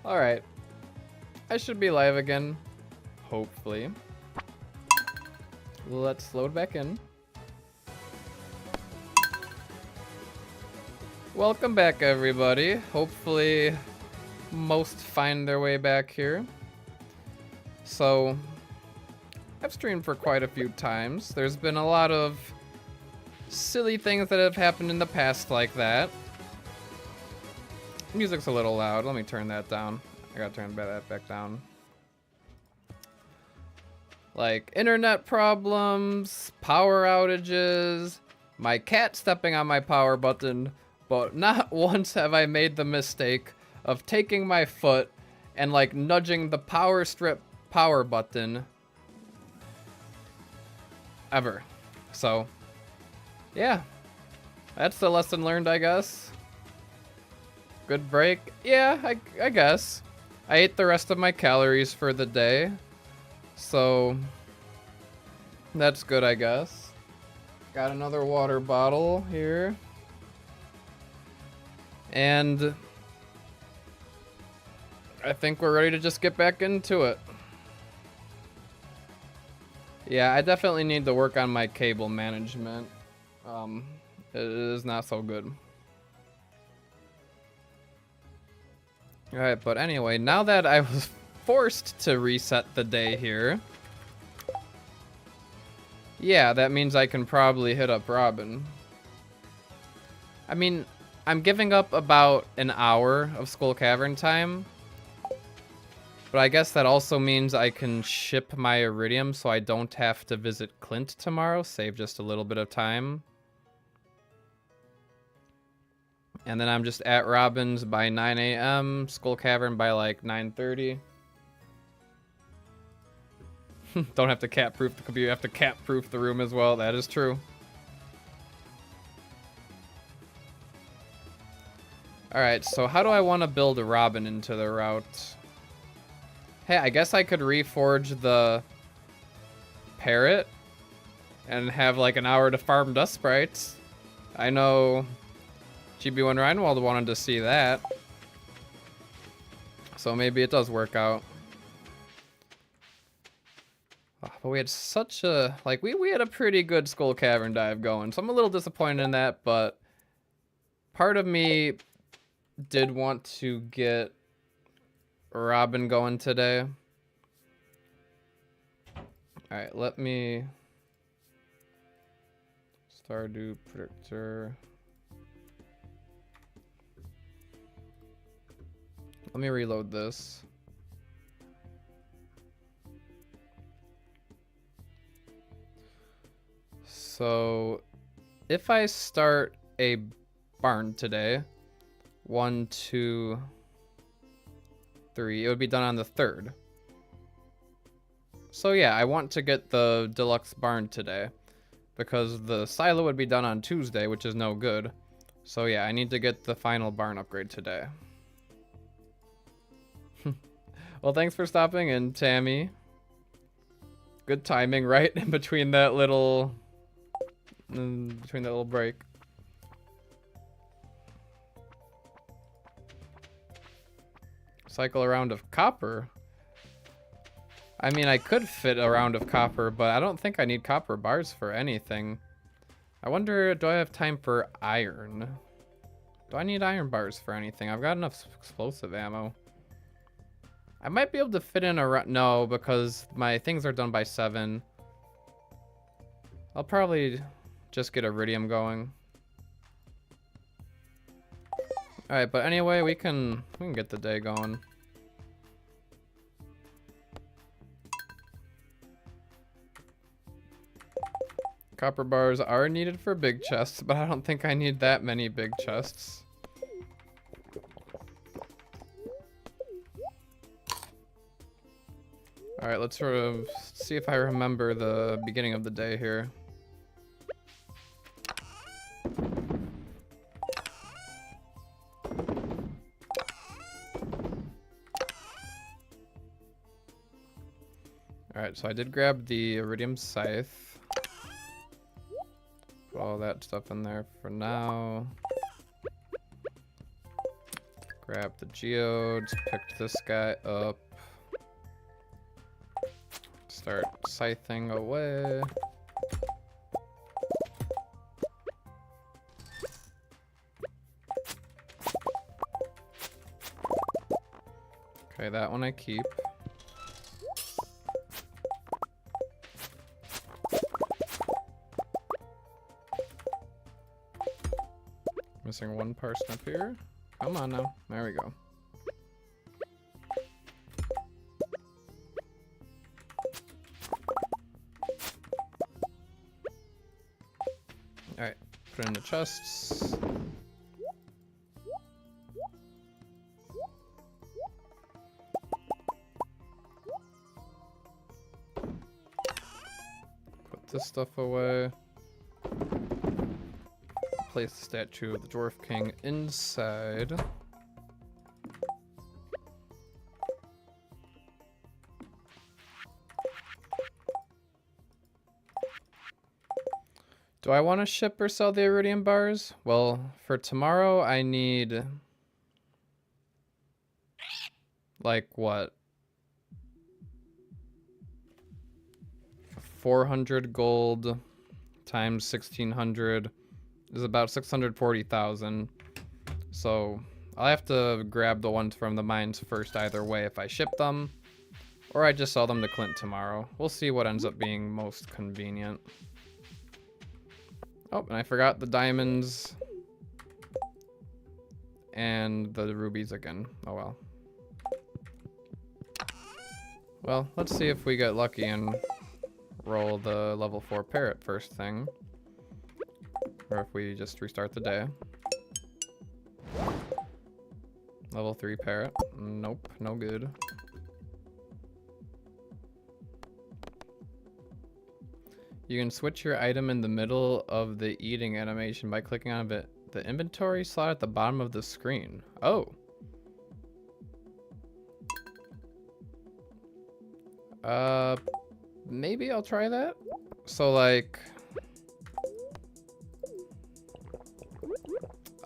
Alright. I should be live again. Hopefully. Let's load back in. Welcome back, everybody. Hopefully, most find their way back here. So, I've streamed for quite a few times. There's been a lot of silly things that have happened in the past like that. Music's a little loud. Let me turn that down. I gotta turn that back down. Like internet problems, power outages, my cat stepping on my power button, but not once have I made the mistake of taking my foot and like nudging the power strip power button ever. So, yeah, that's the lesson learned, I guess. Good break? Yeah, I guess. I ate the rest of my calories for the day. So, that's good, I guess. Got another water bottle here. And I think we're ready to just get back into it. Yeah, I definitely need to work on my cable management. It is not so good. Alright, but anyway, now that I was forced to reset the day here, yeah, that means I can probably hit up Robin. I mean, I'm giving up about an hour of Skull Cavern time, but I guess that also means I can ship my iridium so I don't have to visit Clint tomorrow, save just a little bit of time. And then I'm just at Robin's by 9 a.m., Skull Cavern by like 9:30. Don't have to cat-proof the computer, you have to cat-proof the room as well, that is true. Alright, so how do I want to build a Robin into the route? Hey, I guess I could reforge the parrot and have like an hour to farm dust sprites. I know GB1 Reinwald wanted to see that. So maybe it does work out. Oh, but we had such a, like, we had a pretty good Skull Cavern dive going. So I'm a little disappointed in that, but part of me did want to get Robin going today. Alright, let me Stardew predictor. Let me reload this. So, if I start a barn today, 1, 2, 3, it would be done on the 3rd. So yeah, I want to get the deluxe barn today, because the silo would be done on Tuesday, which is no good. So yeah, I need to get the final barn upgrade today. Well, thanks for stopping in, Tammy. Good timing, right? In between that little break. Cycle a round of copper. I mean, I could fit a round of copper, but I don't think I need copper bars for anything. I wonder, do I have time for iron? Do I need iron bars for anything? I've got enough explosive ammo. I might be able to fit in a... No, because my things are done by 7. I'll probably just get iridium going. Alright, but anyway, we can get the day going. Copper bars are needed for big chests, but I don't think I need that many big chests. Alright, let's sort of see if I remember the beginning of the day here. Alright, so I did grab the iridium scythe. Put all that stuff in there for now. Grab the geodes, pick this guy up. Start scything away. Okay, that one I keep. Missing one parsnip here. Come on now. There we go. Alright, put it in the chests. Put this stuff away. Place the statue of the Dwarf King inside. Do I want to ship or sell the iridium bars? Well, for tomorrow I need like what? 400 gold times 1600 is about 640,000. So I'll have to grab the ones from the mines first either way if I ship them, or I just sell them to Clint tomorrow. We'll see what ends up being most convenient. Oh, and I forgot the diamonds and the rubies again. Oh well. Well, let's see if we get lucky and roll the level 4 parrot first thing. Or if we just restart the day. Level 3 parrot. Nope, no good. You can switch your item in the middle of the eating animation by clicking on the inventory slot at the bottom of the screen. Oh. Maybe I'll try that. So like...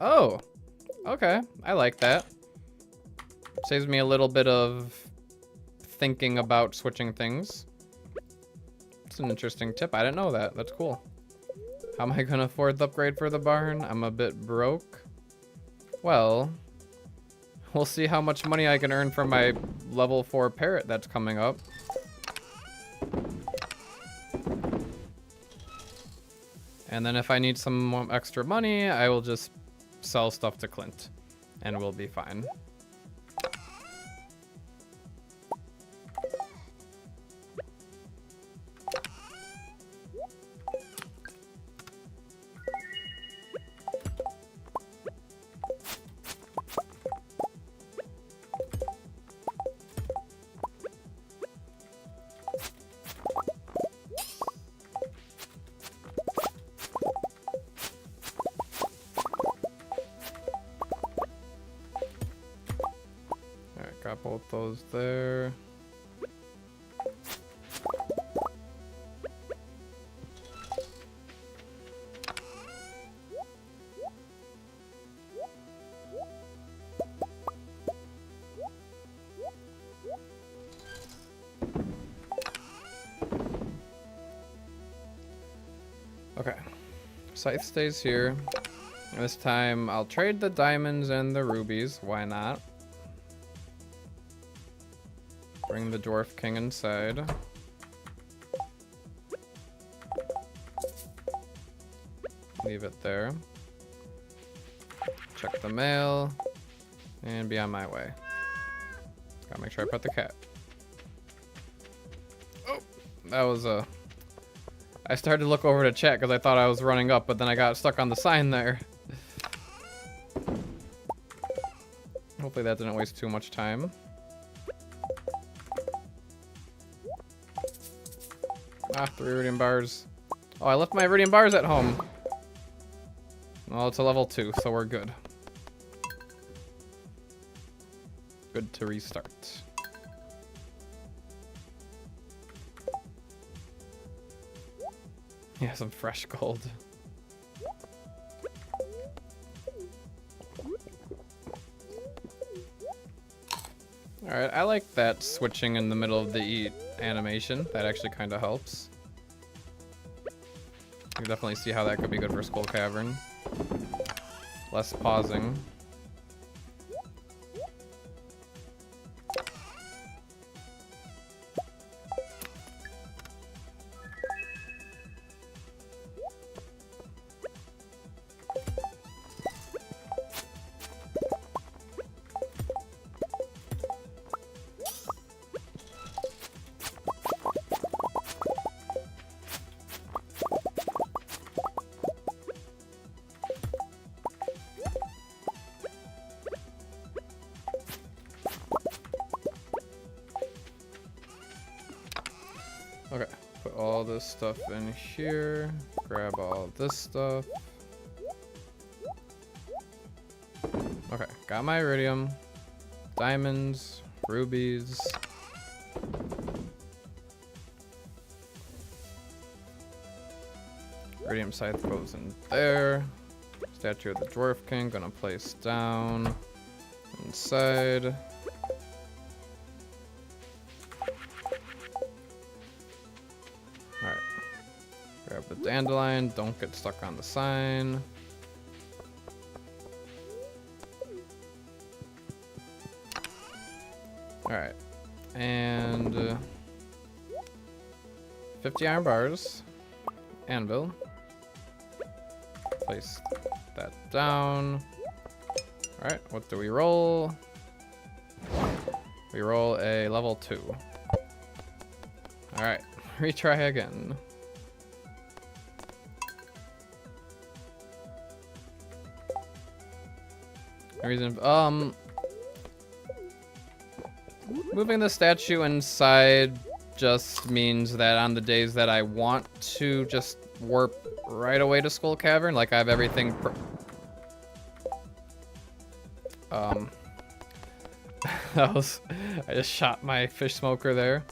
Oh, okay. I like that. Saves me a little bit of thinking about switching things. It's an interesting tip. I didn't know that. That's cool. How am I gonna afford the upgrade for the barn? I'm a bit broke. Well, we'll see how much money I can earn from my level 4 parrot that's coming up. And then if I need some extra money, I will just sell stuff to Clint and we'll be fine. Got both those there. Okay, scythe stays here. This time I'll trade the diamonds and the rubies. Why not? Bring the Dwarf King inside. Leave it there. Check the mail. And be on my way. Gotta make sure I put the cat. Oh, that was a... I started to look over to chat because I thought I was running up, but then I got stuck on the sign there. Hopefully that didn't waste too much time. Ah, 3 iridium bars. Oh, I left my iridium bars at home. Well, it's a level 2, so we're good. Good to restart. Yeah, some fresh gold. Alright, I like that switching in the middle of the eat animation. That actually kind of helps. You can definitely see how that could be good for Skull Cavern. Less pausing. Okay, put all this stuff in here. Grab all this stuff. Okay, got my iridium, diamonds, rubies. Iridium scythe goes in there. Statue of the Dwarf King gonna place down inside. Alright. Grab the dandelion, don't get stuck on the sign. Alright. And 50 iron bars. Anvil. Place that down. Alright, what do we roll? We roll a level 2. Alright, retry again. Reason, moving the statue inside just means that on the days that I want to just warp right away to Skull Cavern, like I have everything I just shot my fish smoker there.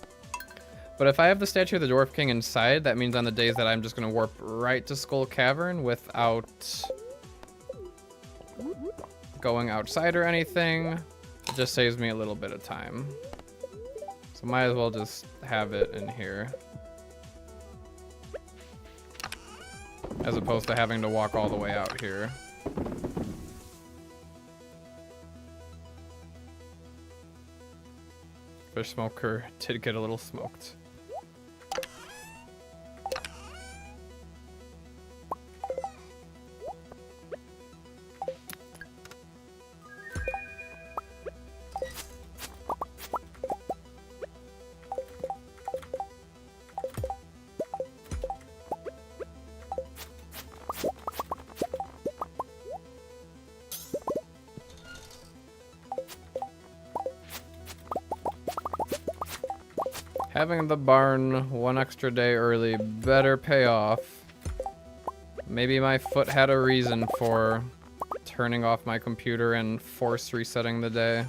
But if I have the statue of the Dwarf King inside, that means on the days that I'm just gonna warp right to Skull Cavern without going outside or anything. It just saves me a little bit of time. So might as well just have it in here. As opposed to having to walk all the way out here. Fish smoker did get a little smoked. Having the barn one extra day early better pay off. Maybe my foot had a reason for turning off my computer and force resetting the day.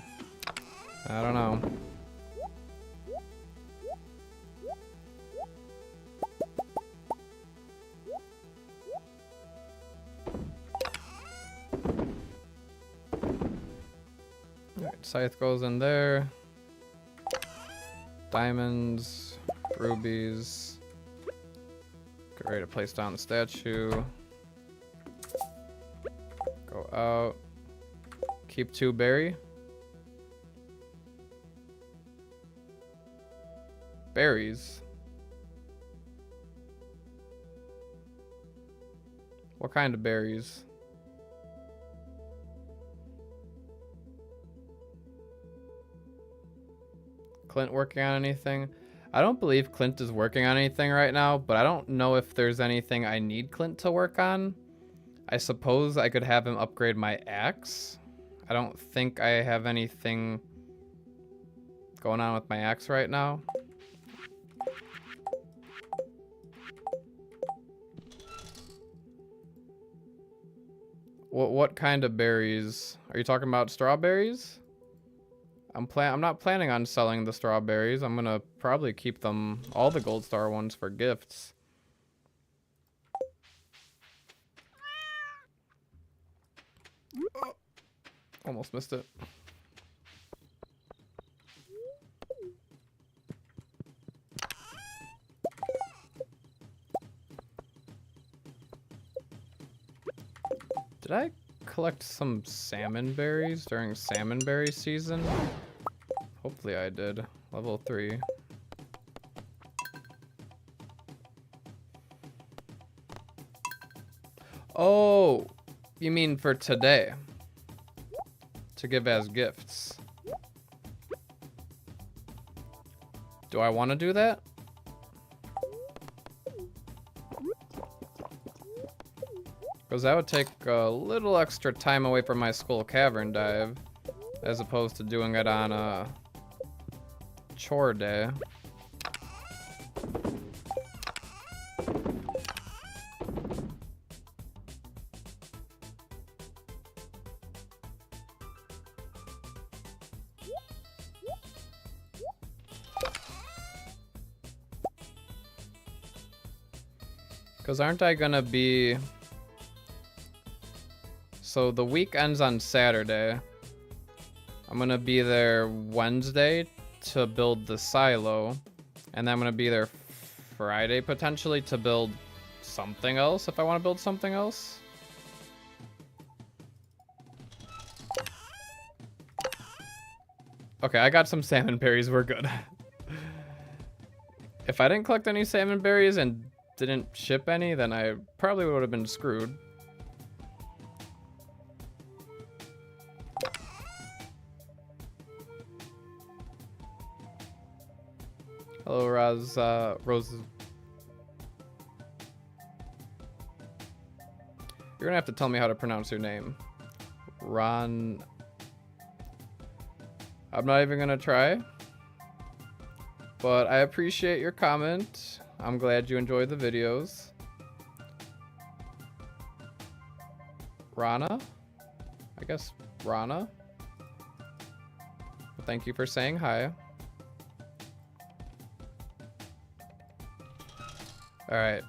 I don't know. Alright, scythe goes in there. Diamonds, rubies. Get ready to place down the statue. Go out. Keep 2 berry. Berries. What kind of berries? Clint working on anything? I don't believe Clint is working on anything right now, but I don't know if there's anything I need Clint to work on. I suppose I could have him upgrade my axe. I don't think I have anything going on with my axe right now. What kind of berries? Are you talking about strawberries? I'm not planning on selling the strawberries. I'm gonna probably keep them, all the gold star ones, for gifts. Oh, almost missed it. Did I collect some salmon berries during salmon berry season? Hopefully I did. Level 3. Oh, you mean for today? To give as gifts. Do I want to do that? Because that would take a little extra time away from my school cavern dive, as opposed to doing it on a chore day. Because aren't I gonna be... So the week ends on Saturday. I'm gonna be there Wednesday to build the silo. And then I'm gonna be there Friday potentially to build something else if I want to build something else. Okay, I got some salmon berries, we're good. If I didn't collect any salmon berries and didn't ship any, then I probably would have been screwed. Hello, Rose. You're gonna have to tell me how to pronounce your name. Ron. I'm not even gonna try. But I appreciate your comment. I'm glad you enjoyed the videos. Rana? I guess Rana? Well, thank you for saying hi. Alright,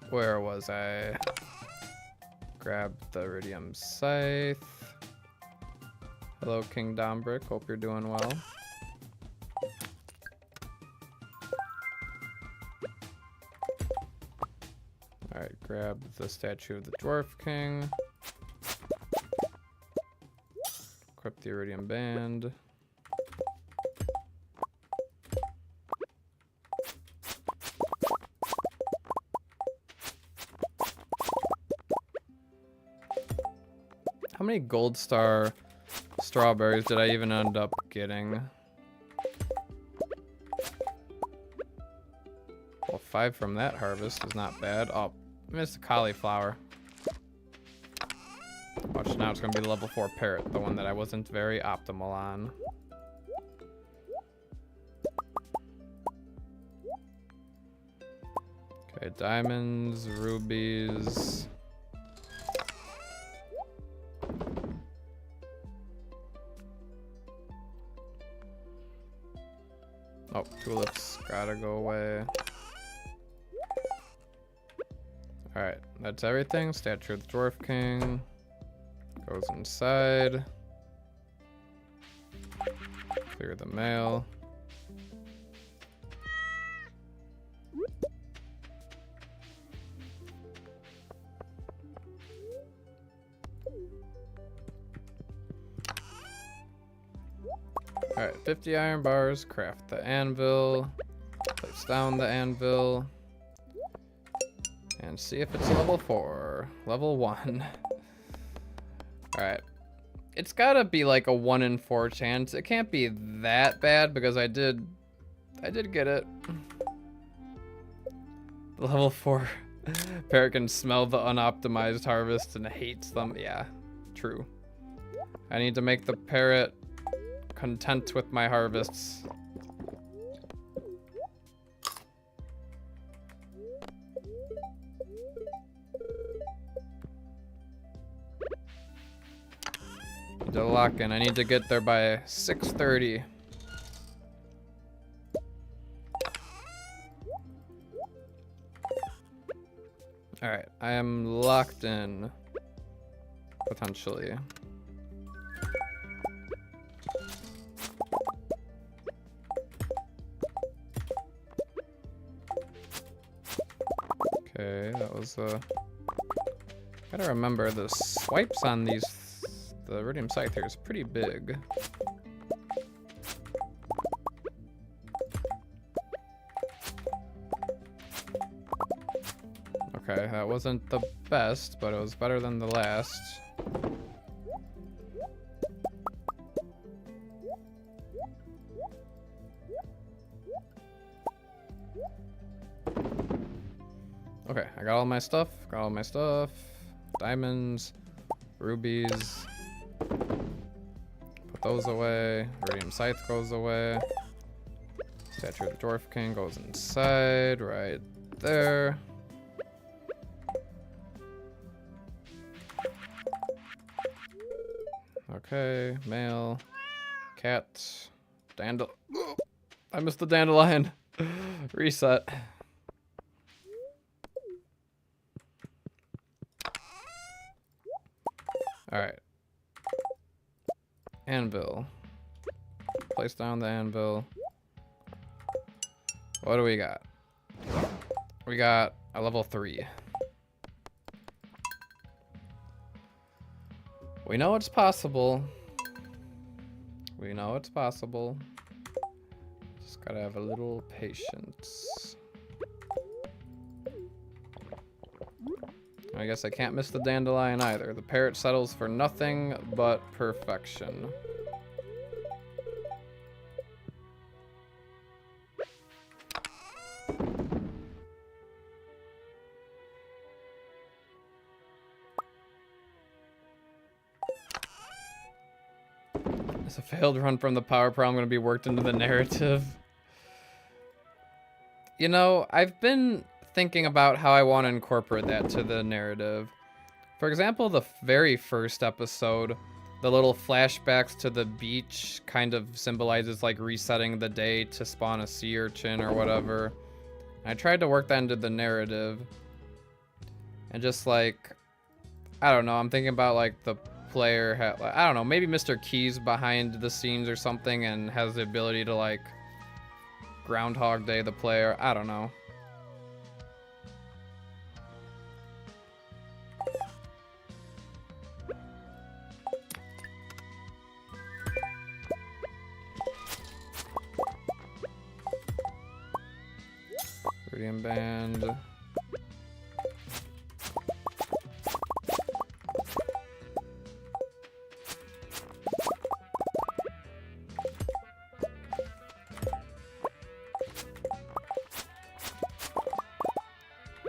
where was I? Grab the iridium scythe. Hello, King Dombrick. Hope you're doing well. Alright, grab the statue of the Dwarf King. Equip the iridium band. How many gold star strawberries did I even end up getting? Well, 5 from that harvest is not bad. Oh, I missed the cauliflower. Watch, now it's gonna be the level 4 parrot, the one that I wasn't very optimal on. Okay, diamonds, rubies. Oh, tulips gotta go away. Alright, that's everything. Statue of the Dwarf King goes inside. Clear the mail. Alright, 50 iron bars, craft the anvil, place down the anvil, and see if it's level 4. Level 1. Alright. It's gotta be like a 1 in 4 chance. It can't be that bad because I did get it. Level 4. Parrot can smell the unoptimized harvest and hates them. Yeah, true. I need to make the parrot content with my harvests. Need to lock in. I need to get there by 6:30. Alright, I am locked in. Potentially. Okay, that was Gotta remember the swipes on these, the iridium scythe here is pretty big. Okay, that wasn't the best, but it was better than the last. Okay, I got all my stuff, Diamonds, rubies. Put those away. Iridium scythe goes away. Statue of the Dwarf King goes inside, right there. Okay, mail, cat, I missed the dandelion. Reset. Alright. Anvil. Place down the anvil. What do we got? We got a level 3. We know it's possible. We know it's possible. Just gotta have a little patience. I guess I can't miss the dandelion either. The parrot settles for nothing but perfection. It's a failed run from the power problem going to be worked into the narrative. You know, I've been thinking about how I want to incorporate that to the narrative. For example, the very first episode, the little flashbacks to the beach kind of symbolizes like resetting the day to spawn a sea urchin or whatever. I tried to work that into the narrative. And just like, I don't know, I'm thinking about like the player, I don't know, maybe Mr. Key's behind the scenes or something and has the ability to like Groundhog Day the player. I don't know. Iridium band.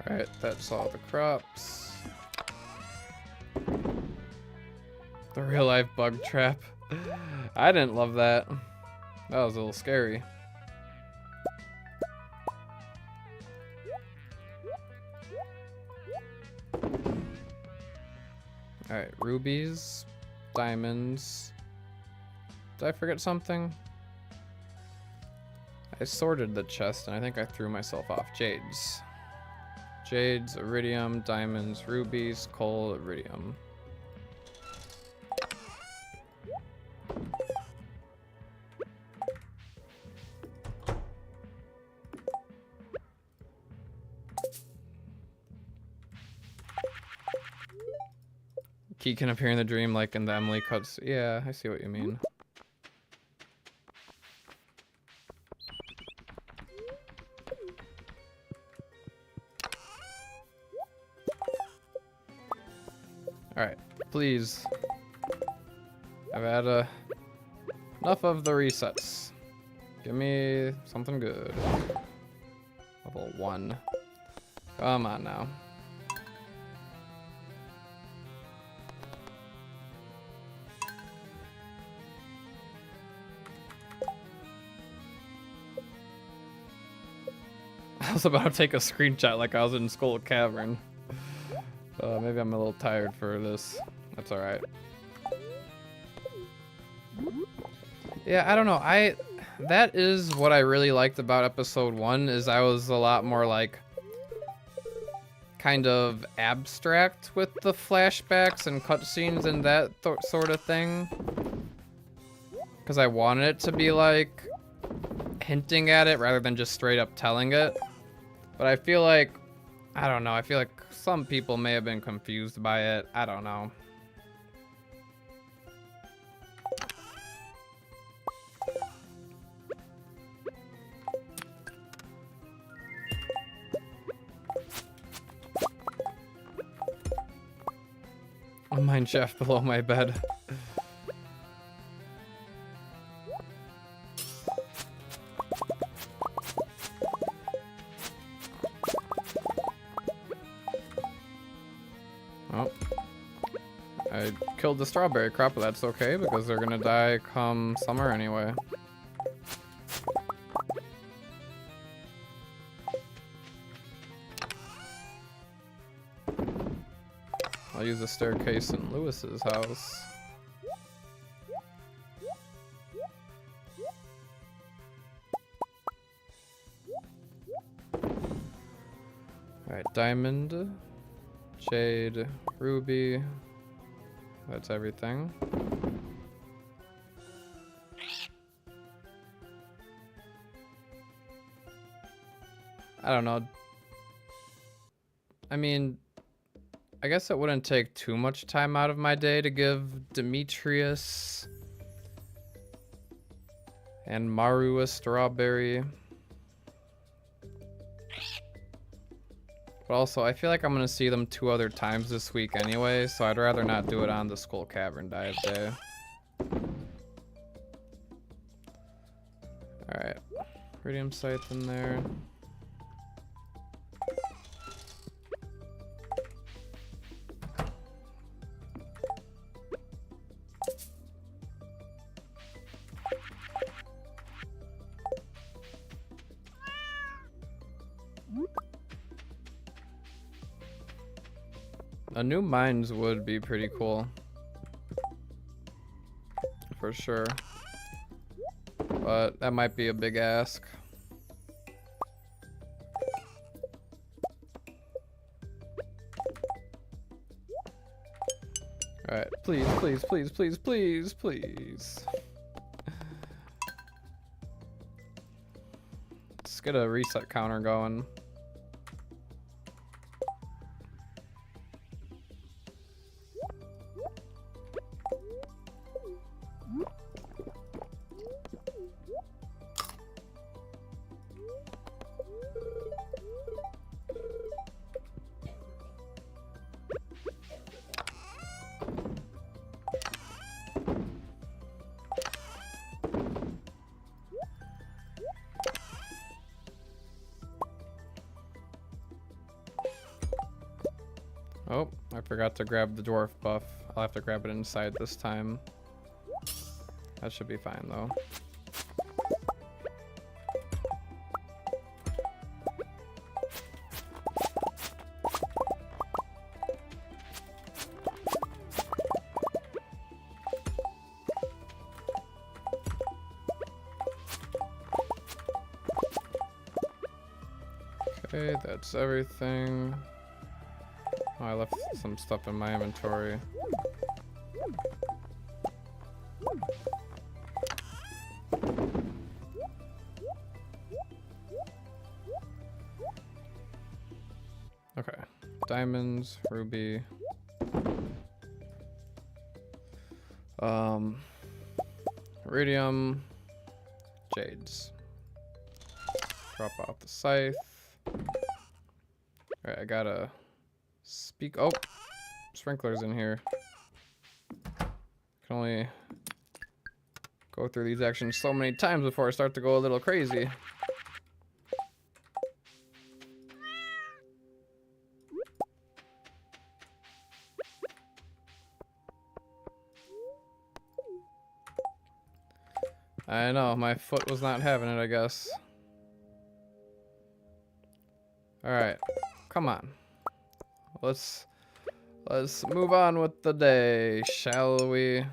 Alright, that's all the crops. The real life bug trap. I didn't love that. That was a little scary. Alright, rubies, diamonds. Did I forget something? I sorted the chest and I think I threw myself off. Jades. Jades, iridium, diamonds, rubies, coal, iridium. Key can appear in the dream like in the Emily cuts. Yeah, I see what you mean. Alright, please. I've had enough of the resets. Give me something good. Level 1. Come on now. I was about to take a screenshot like I was in Skull Cavern. Maybe I'm a little tired for this. That's alright. Yeah, I don't know. That is what I really liked about episode 1, is I was a lot more like kind of abstract with the flashbacks and cutscenes and that sort of thing. Because I wanted it to be like hinting at it rather than just straight up telling it. But I feel like I don't know. I feel like some people may have been confused by it. I don't know. A mine shaft below my bed. Oh. I killed the strawberry crop, but that's okay because they're gonna die come summer anyway. I'll use the staircase in Lewis's house. Alright, diamond, jade, ruby. That's everything. I don't know. I mean, I guess it wouldn't take too much time out of my day to give Demetrius and Maru a strawberry. But also, I feel like I'm gonna see them 2 other times this week anyway, so I'd rather not do it on the Skull Cavern dive day. Alright, radium scythe in there. A new mines would be pretty cool. For sure. But that might be a big ask. Alright, please, please, please, please, please, please. Let's get a reset counter going. Oh, I forgot to grab the dwarf buff. I'll have to grab it inside this time. That should be fine though. Okay, that's everything. Oh, I left some stuff in my inventory. Okay, diamonds, ruby. Iridium, jades. Drop off the scythe. Alright, I gotta speak. Oh, sprinklers in here. Can only go through these actions so many times before I start to go a little crazy. I know, my foot was not having it, I guess. Alright, come on. Let's move on with the day, shall we?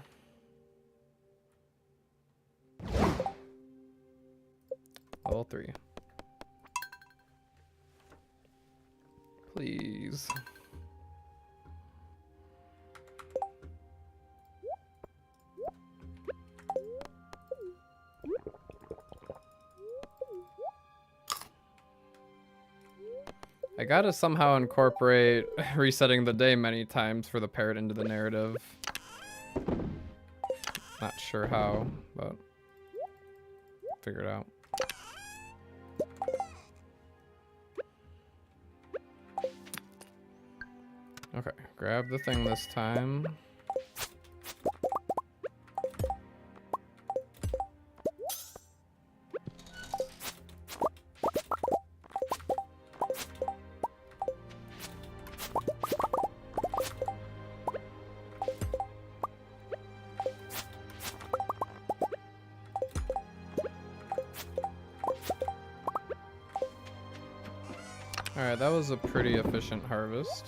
Level 3. Please. I gotta somehow incorporate resetting the day many times for the parrot into the narrative. Not sure how, but figure it out. Okay, grab the thing this time. Alright, that was a pretty efficient harvest.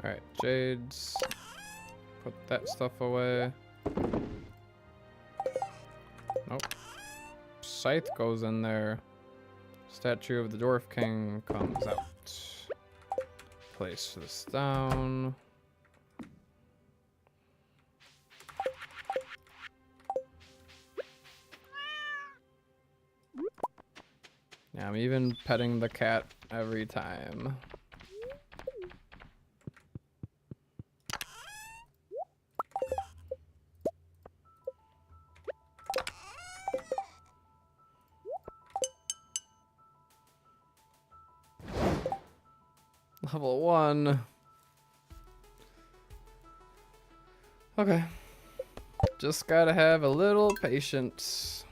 Alright, jades. Put that stuff away. Nope. Scythe goes in there. Statue of the Dwarf King comes out. Place this down. Yeah, I'm even petting the cat every time. Level 1. Okay. Just gotta have a little patience.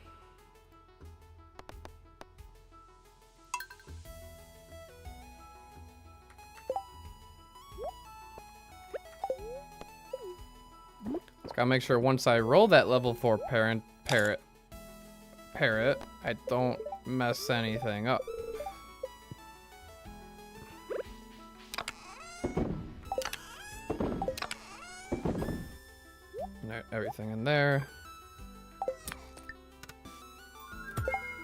Just gotta make sure once I roll that level 4 parrot, I don't mess anything up. Everything in there.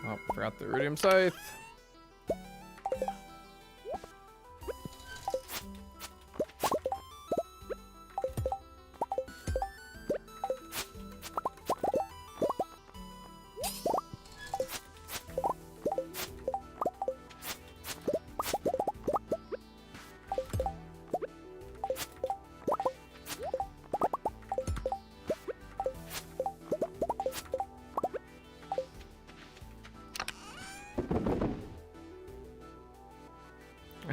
Oh, forgot the rudium scythe.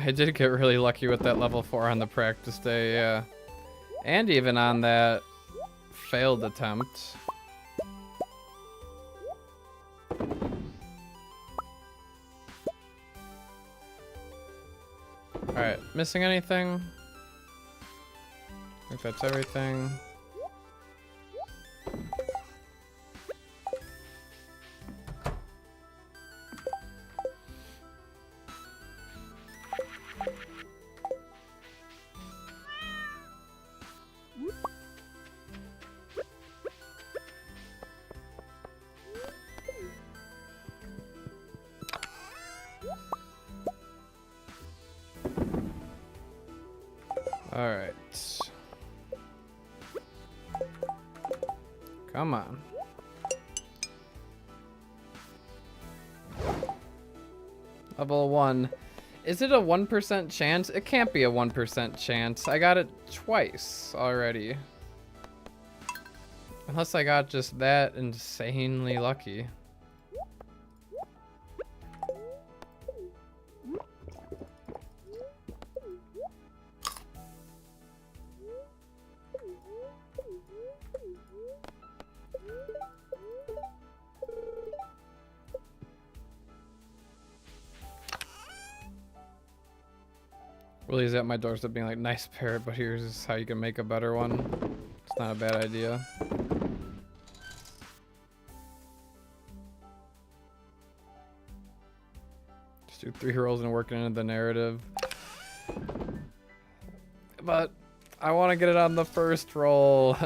I did get really lucky with that level 4 on the practice day, yeah. And even on that failed attempt. Alright, missing anything? I think that's everything. Alright. Come on. Level 1. Is it a 1% chance? It can't be a 1% chance. I got it twice already. Unless I got just that insanely lucky. Willie's at my doorstep being like, nice parrot, but here's how you can make a better one. It's not a bad idea. Just do 3 rolls and work it into the narrative. But I want to get it on the first roll.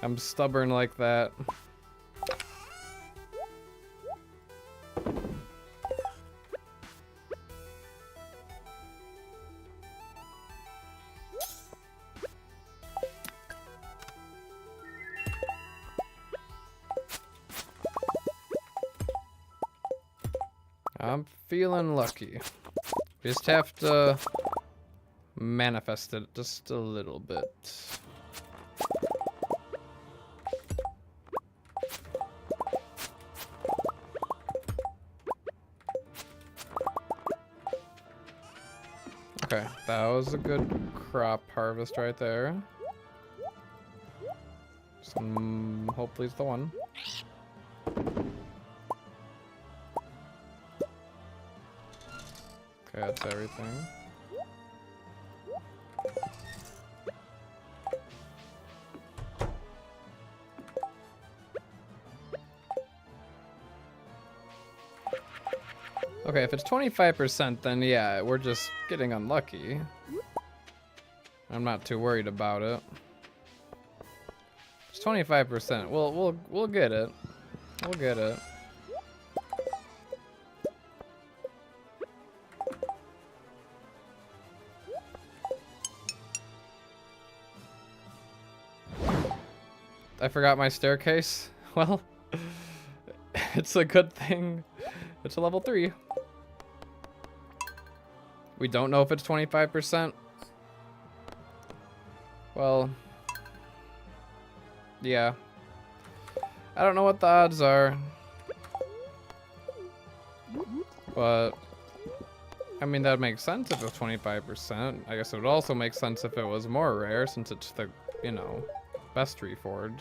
I'm stubborn like that. I'm feeling lucky. We just have to manifest it just a little bit. Okay, that was a good crop harvest right there. Hopefully it's the one. Okay, that's everything. Okay, if it's 25%, then yeah, we're just getting unlucky. I'm not too worried about it. It's 25%. We'll get it. We'll get it. I forgot my staircase. Well, it's a good thing. It's a level 3. We don't know if it's 25%. Well, yeah. I don't know what the odds are. But, I mean, that makes sense if it's 25%. I guess it would also make sense if it was more rare, since it's the, you know, best reforge.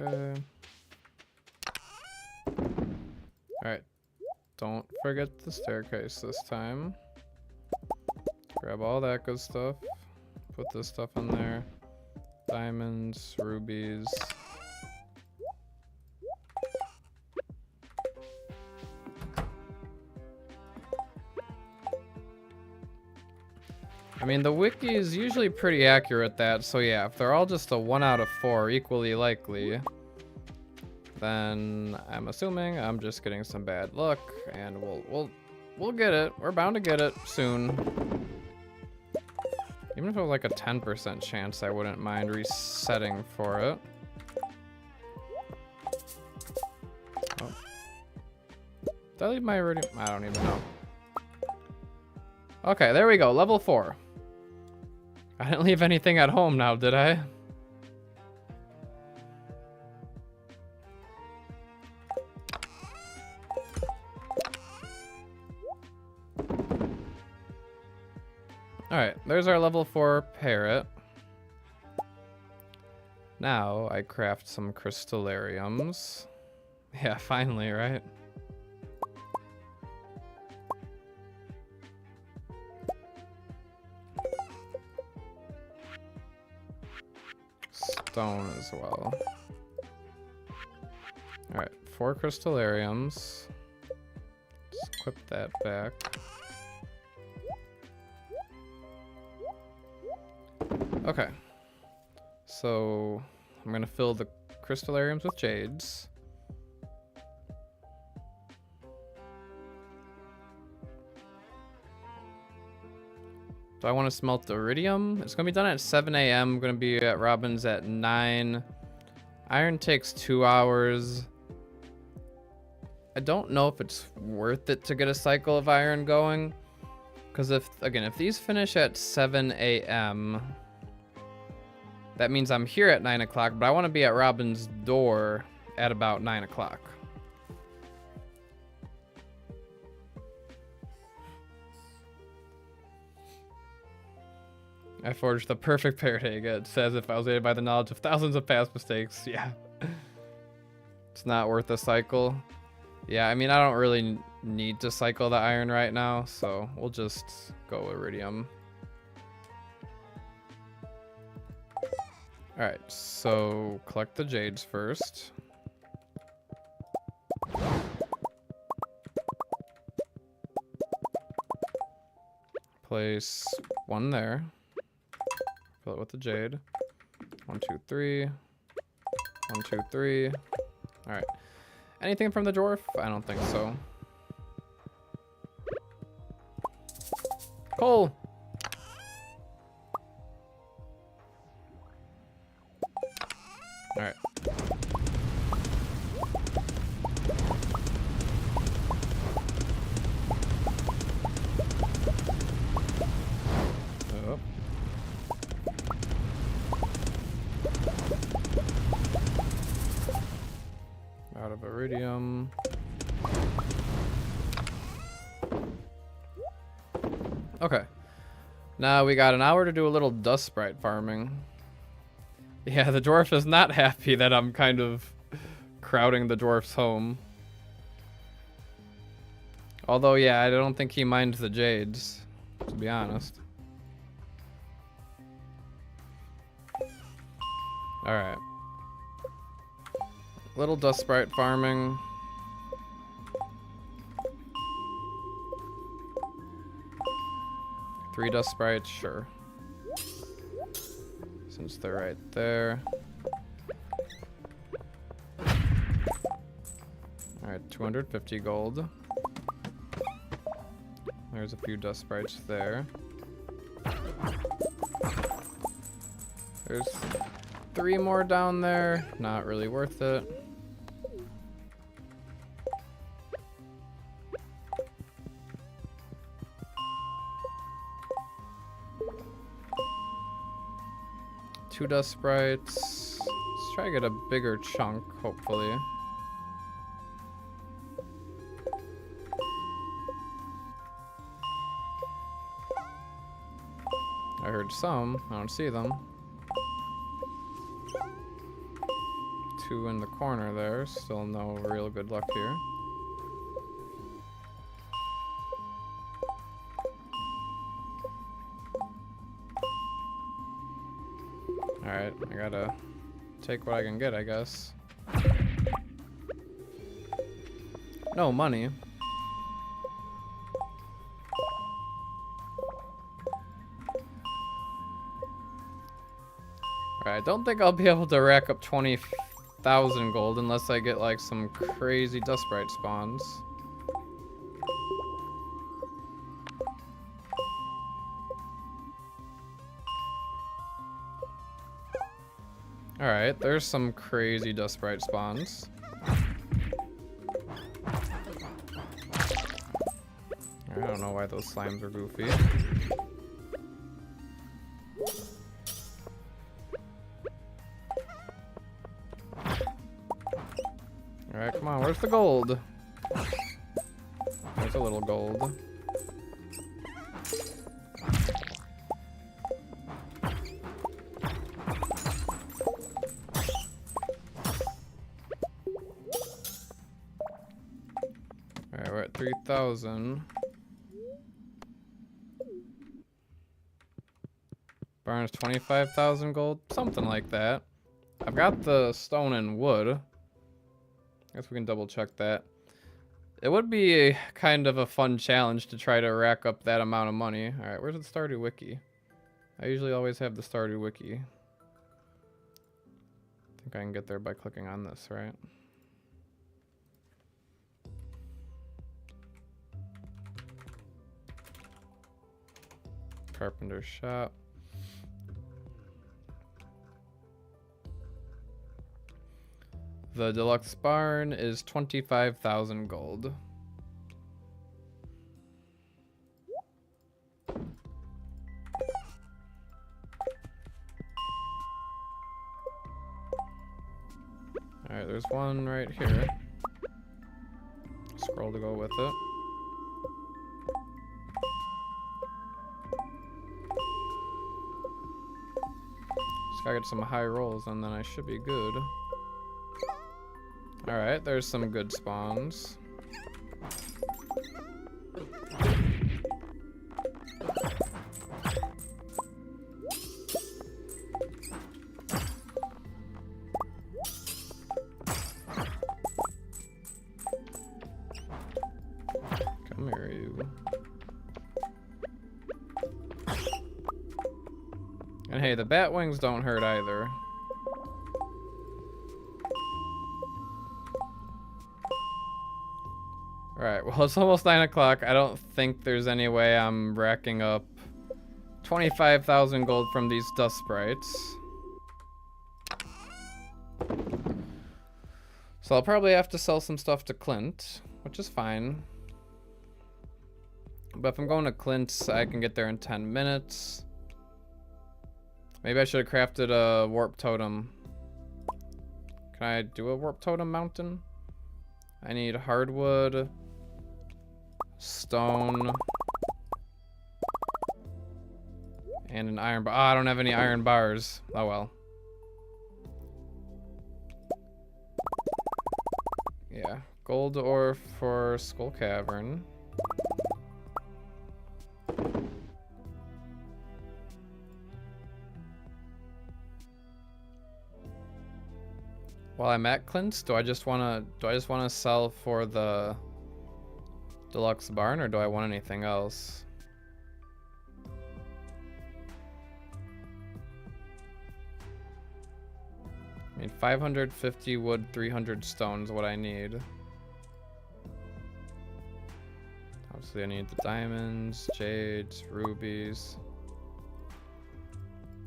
Okay. Alright. Don't forget the staircase this time. Grab all that good stuff. Put this stuff in there. Diamonds, rubies. I mean, the wiki is usually pretty accurate at that, so yeah, if they're all just a 1 out of 4, equally likely, then I'm assuming I'm just getting some bad luck, and we'll get it. We're bound to get it soon. Even if it was like a 10% chance, I wouldn't mind resetting for it. Oh. Did I leave my iridium? I don't even know. Okay, there we go, level 4. I didn't leave anything at home now, did I? Alright, there's our level 4 parrot. Now I craft some crystallariums. Yeah, finally, right? Stone as well. Alright, 4 crystallariums. Let's equip that back. Okay. So I'm gonna fill the crystallariums with jades. Do I want to smelt the iridium? It's gonna be done at 7 a.m. I'm gonna be at Robin's at 9. Iron takes 2 hours. I don't know if it's worth it to get a cycle of iron going, because if these finish at 7 a.m., that means I'm here at 9 o'clock, but I want to be at Robin's door at about 9 o'clock. I forged the perfect parrot egg. It says if I was aided by the knowledge of thousands of past mistakes. Yeah. It's not worth a cycle. Yeah, I mean, I don't really need to cycle the iron right now, so we'll just go iridium. Alright, so collect the jades first. Place one there. Fill it with the jade. 1, 2, 3. 1, 2, 3. Alright. Anything from the dwarf? I don't think so. Coal! Alright. Oh. Out of iridium. Okay. Now we got an hour to do a little dust sprite farming. Yeah, the dwarf is not happy that I'm kind of crowding the dwarf's home. Although, yeah, I don't think he minds the jades, to be honest. Alright. Little dust sprite farming. Three dust sprites, sure. Since they're right there. Alright, 250 gold. There's a few dust sprites there. There's 3 more down there. Not really worth it. Two dust sprites. Let's try to get a bigger chunk, hopefully. I heard some. I don't see them. 2 in the corner there. Still no real good luck here. Alright, I gotta take what I can get, I guess. No money. Alright, I don't think I'll be able to rack up 20,000 gold unless I get like some crazy dust sprite spawns. Alright, there's some crazy dust sprite spawns. I don't know why those slimes are goofy. Alright, come on, where's the gold? There's a little gold. Alright, we're at 3,000. Barnes 25,000 gold, something like that. I've got the stone and wood. I guess we can double check that. It would be kind of a fun challenge to try to rack up that amount of money. Alright, where's the Stardew wiki? I usually always have the Stardew wiki. I think I can get there by clicking on this, right? Carpenter shop. The deluxe barn is 25,000 gold. Alright, there's one right here. Scroll to go with it. Just gotta get some high rolls and then I should be good. Alright, there's some good spawns. Come here, you. And hey, the bat wings don't hurt either. Alright, well, it's almost 9 o'clock. I don't think there's any way I'm racking up 25,000 gold from these dust sprites. So I'll probably have to sell some stuff to Clint, which is fine. But if I'm going to Clint's, I can get there in 10 minutes. Maybe I should have crafted a warp totem. Can I do a warp totem mountain? I need hardwood, stone, and an iron bar. Oh, I don't have any iron bars. Oh well. Yeah, gold ore for Skull Cavern. While I'm at Clint's, do I just wanna sell for the deluxe barn, or do I want anything else? I mean, 550 wood, 300 stone is what I need. Obviously, I need the diamonds, jades, rubies.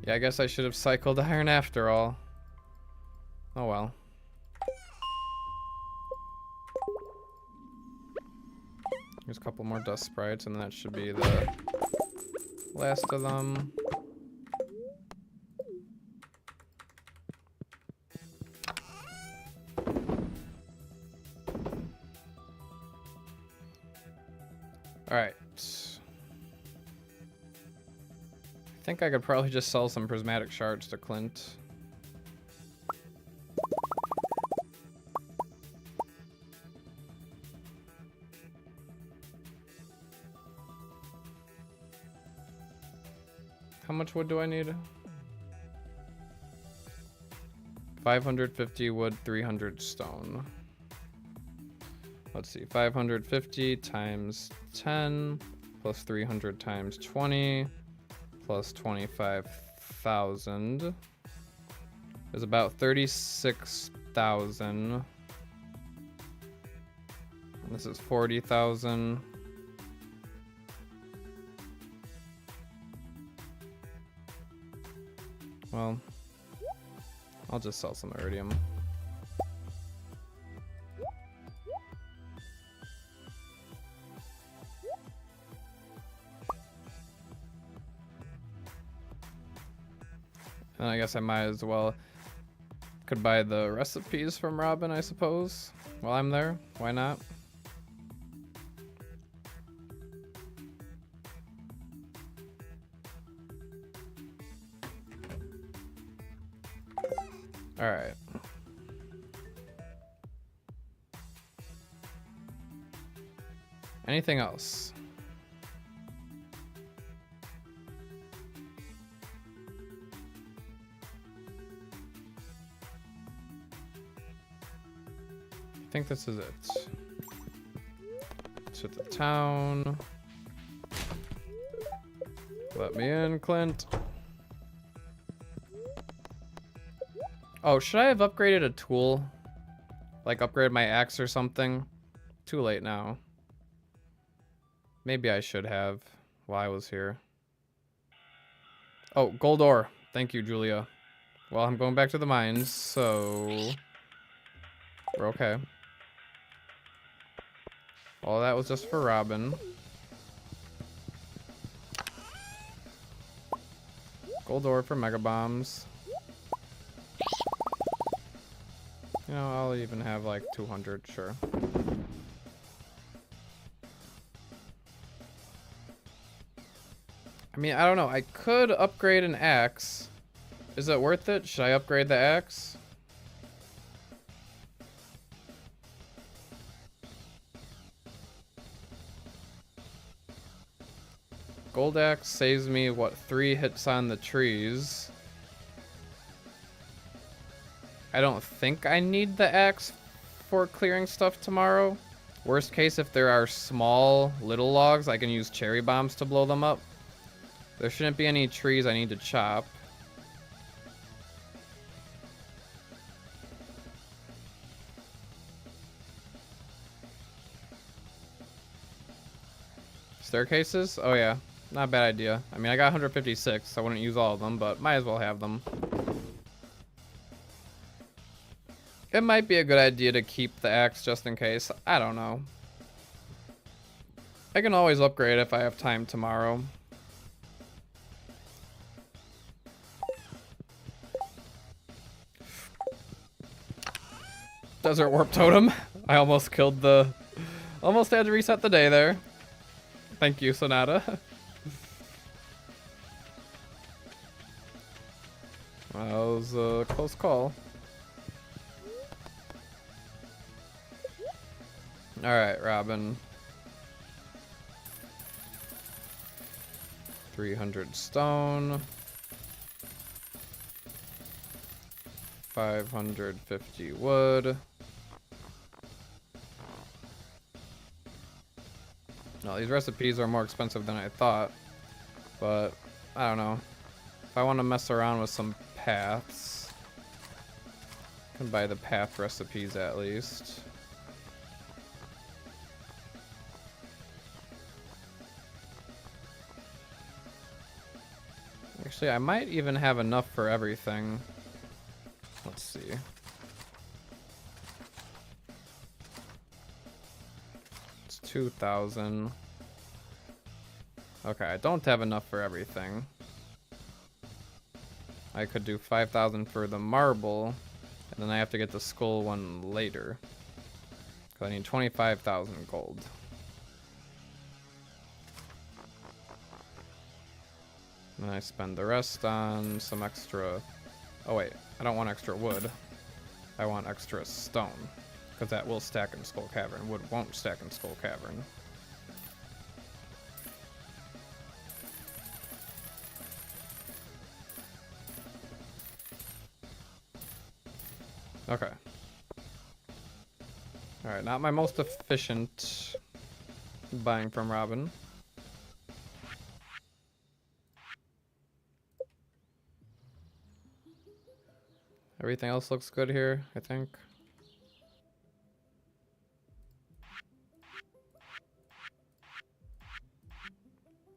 Yeah, I guess I should have cycled iron after all. Oh well. There's a couple more dust sprites, and that should be the last of them. Alright. I think I could probably just sell some prismatic shards to Clint. How much wood do I need? 550 wood, 300 stone. Let's see, 550 times 10 plus 300 times 20 plus 25,000 is about 36,000. This is 40,000. Well, I'll just sell some iridium. And I guess I might as well could buy the recipes from Robin, I suppose, while I'm there. Why not? All right. Anything else? I think this is it. To the town. Let me in, Clint. Oh, should I have upgraded a tool? Like upgrade my axe or something? Too late now. Maybe I should have while I was here. Oh, gold ore. Thank you, Julia. Well, I'm going back to the mines, so we're okay. All that was just for Robin. Gold ore for mega bombs. You know, I'll even have like 200, sure. I mean, I don't know. I could upgrade an axe. Is it worth it? Should I upgrade the axe? Gold axe saves me, what, 3 hits on the trees. I don't think I need the axe for clearing stuff tomorrow. Worst case, if there are small little logs, I can use cherry bombs to blow them up. There shouldn't be any trees I need to chop. Staircases? Oh yeah, not a bad idea. I mean, I got 156, I wouldn't use all of them, but might as well have them. It might be a good idea to keep the axe just in case. I don't know. I can always upgrade if I have time tomorrow. Desert warp totem. I almost killed the... Almost had to reset the day there. Thank you, Sonata. That was a close call. Alright, Robin. 300 stone. 550 wood. No, these recipes are more expensive than I thought, but I don't know. If I want to mess around with some paths, I can buy the path recipes at least. Actually, I might even have enough for everything. Let's see. It's 2,000. Okay, I don't have enough for everything. I could do 5,000 for the marble, and then I have to get the skull one later. Because I need 25,000 gold. And I spend the rest on some extra... Oh wait, I don't want extra wood. I want extra stone. Because that will stack in Skull Cavern. Wood won't stack in Skull Cavern. Okay. Alright, not my most efficient buying from Robin. Everything else looks good here, I think.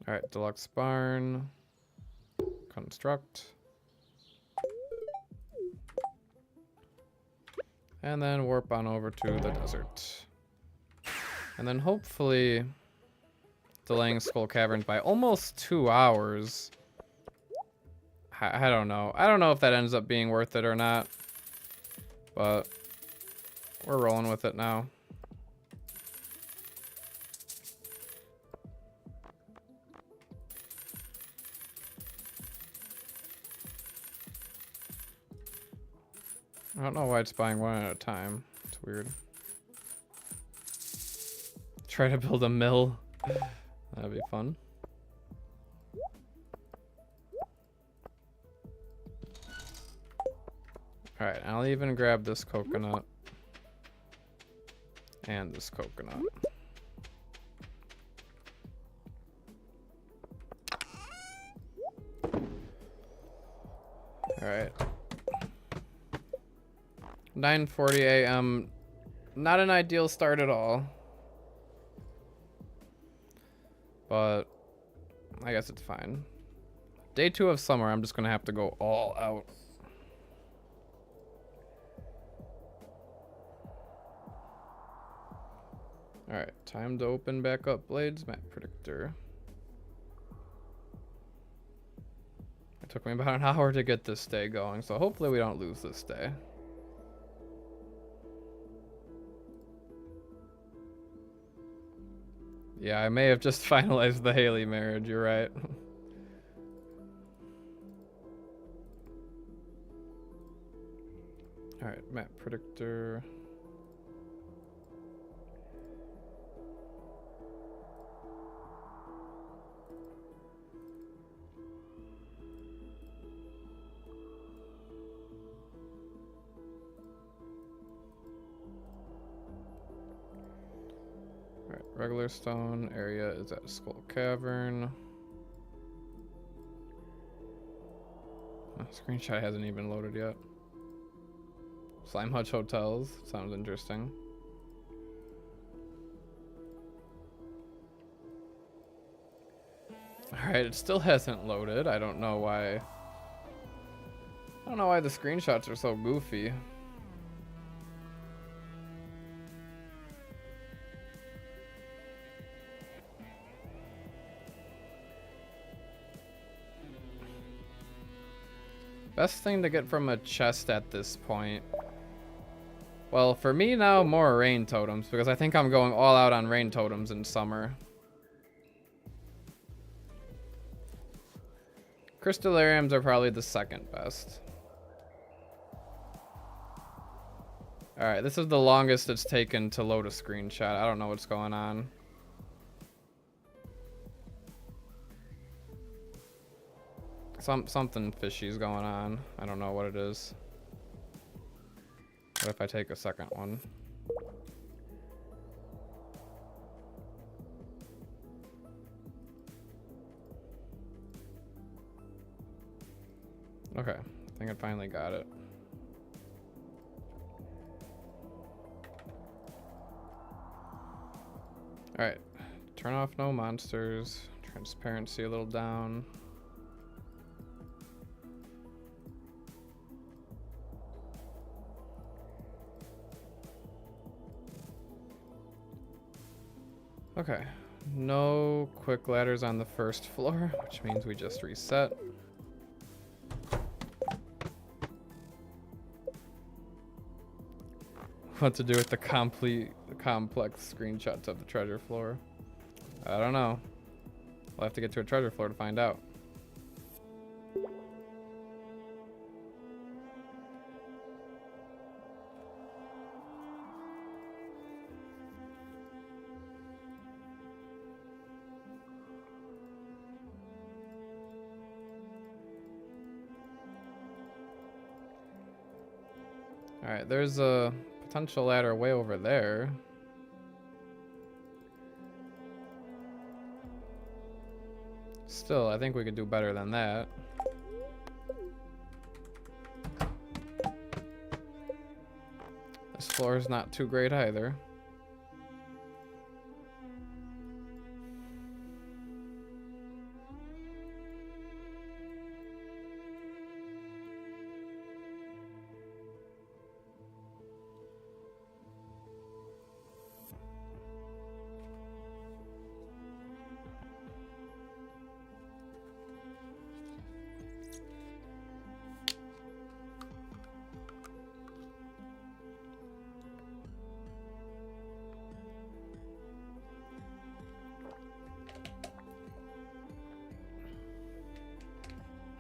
Alright, deluxe barn. Construct. And then warp on over to the desert. And then hopefully delaying Skull Caverns by almost 2 hours. I don't know. I don't know if that ends up being worth it or not. But we're rolling with it now. I don't know why it's buying one at a time. It's weird. Try to build a mill. That'd be fun. Alright, I'll even grab this coconut. And this coconut. Alright. 9:40 a.m. Not an ideal start at all. But I guess it's fine. Day 2 of summer, I'm just gonna have to go all out. Alright, time to open back up Blades Map Predictor. It took me about an hour to get this day going, so hopefully we don't lose this day. Yeah, I may have just finalized the Haley marriage, you're right. Alright, map predictor. Regular stone area is at Skull Cavern. Screenshot hasn't even loaded yet. Slime Hutch Hotels. Sounds interesting. Alright, it still hasn't loaded. I don't know why. I don't know why the screenshots are so goofy. Best thing to get from a chest at this point. Well, for me now, more rain totems, because I think I'm going all out on rain totems in summer. Crystallariums are probably the second best. Alright, this is the longest it's taken to load a screenshot. I don't know what's going on. Something fishy's going on. I don't know what it is. What if I take a second one? Okay, I think I finally got it. Alright, turn off no monsters. Transparency a little down. Okay, no quick ladders on the first floor, which means we just reset. What to do with the complex screenshots of the treasure floor? I don't know. We'll have to get to a treasure floor to find out. Alright, there's a potential ladder way over there. Still, I think we could do better than that. This floor is not too great either.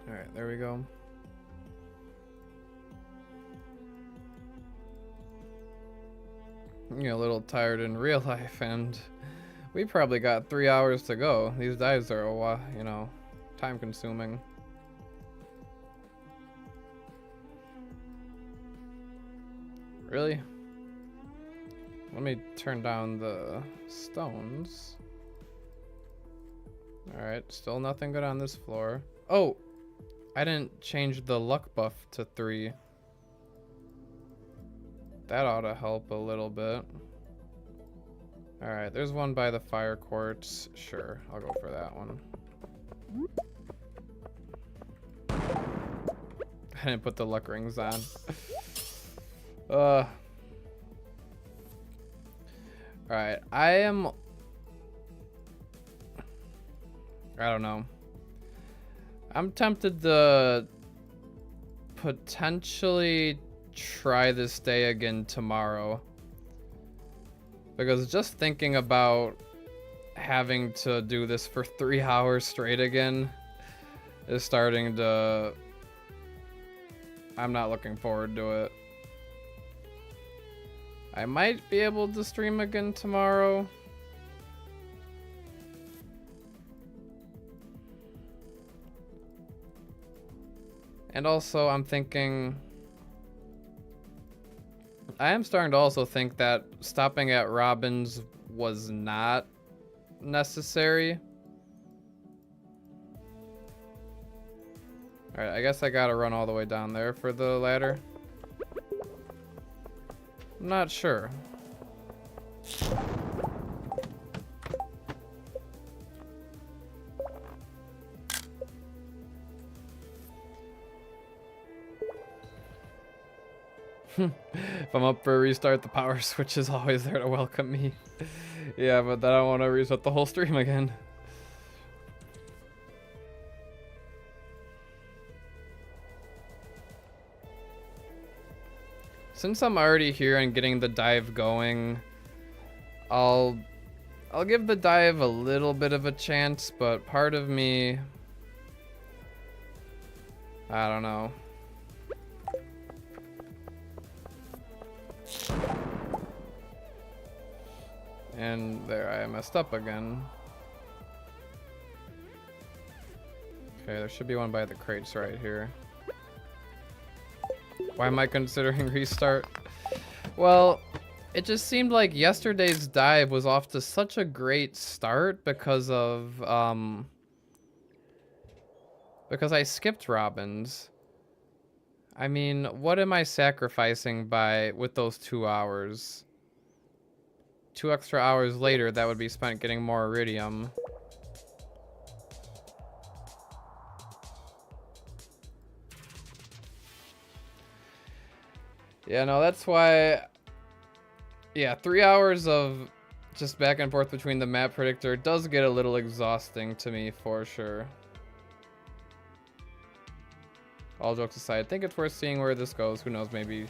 Alright, there we go. You're a little tired in real life, and we probably got 3 hours to go. These dives are a while, you know, time consuming. Really? Let me turn down the stones. Alright, still nothing good on this floor. Oh! I didn't change the luck buff to 3. That ought to help a little bit. Alright, there's one by the fire quartz. Sure, I'll go for that one. I didn't put the luck rings on. Alright, I don't know. I'm tempted to potentially try this day again tomorrow. Because just thinking about having to do this for 3 hours straight again is starting to... I'm not looking forward to it. I might be able to stream again tomorrow. And also, I'm thinking... I am starting to also think that stopping at Robin's was not necessary. Alright, I guess I gotta run all the way down there for the ladder. I'm not sure. If I'm up for a restart, the power switch is always there to welcome me. Yeah, but then I want to reset the whole stream again. Since I'm already here and getting the dive going, I'll give the dive a little bit of a chance, but part of me, I don't know. And there, I messed up again. Okay, there should be one by the crates right here. Why am I considering restart? Well, it just seemed like yesterday's dive was off to such a great start because I skipped Robins. I mean, what am I sacrificing with those 2 hours? 2 extra hours later, that would be spent getting more iridium. Yeah, no, that's why. Yeah, 3 hours of just back and forth between the map predictor does get a little exhausting to me for sure. All jokes aside, I think it's worth seeing where this goes. Who knows, maybe.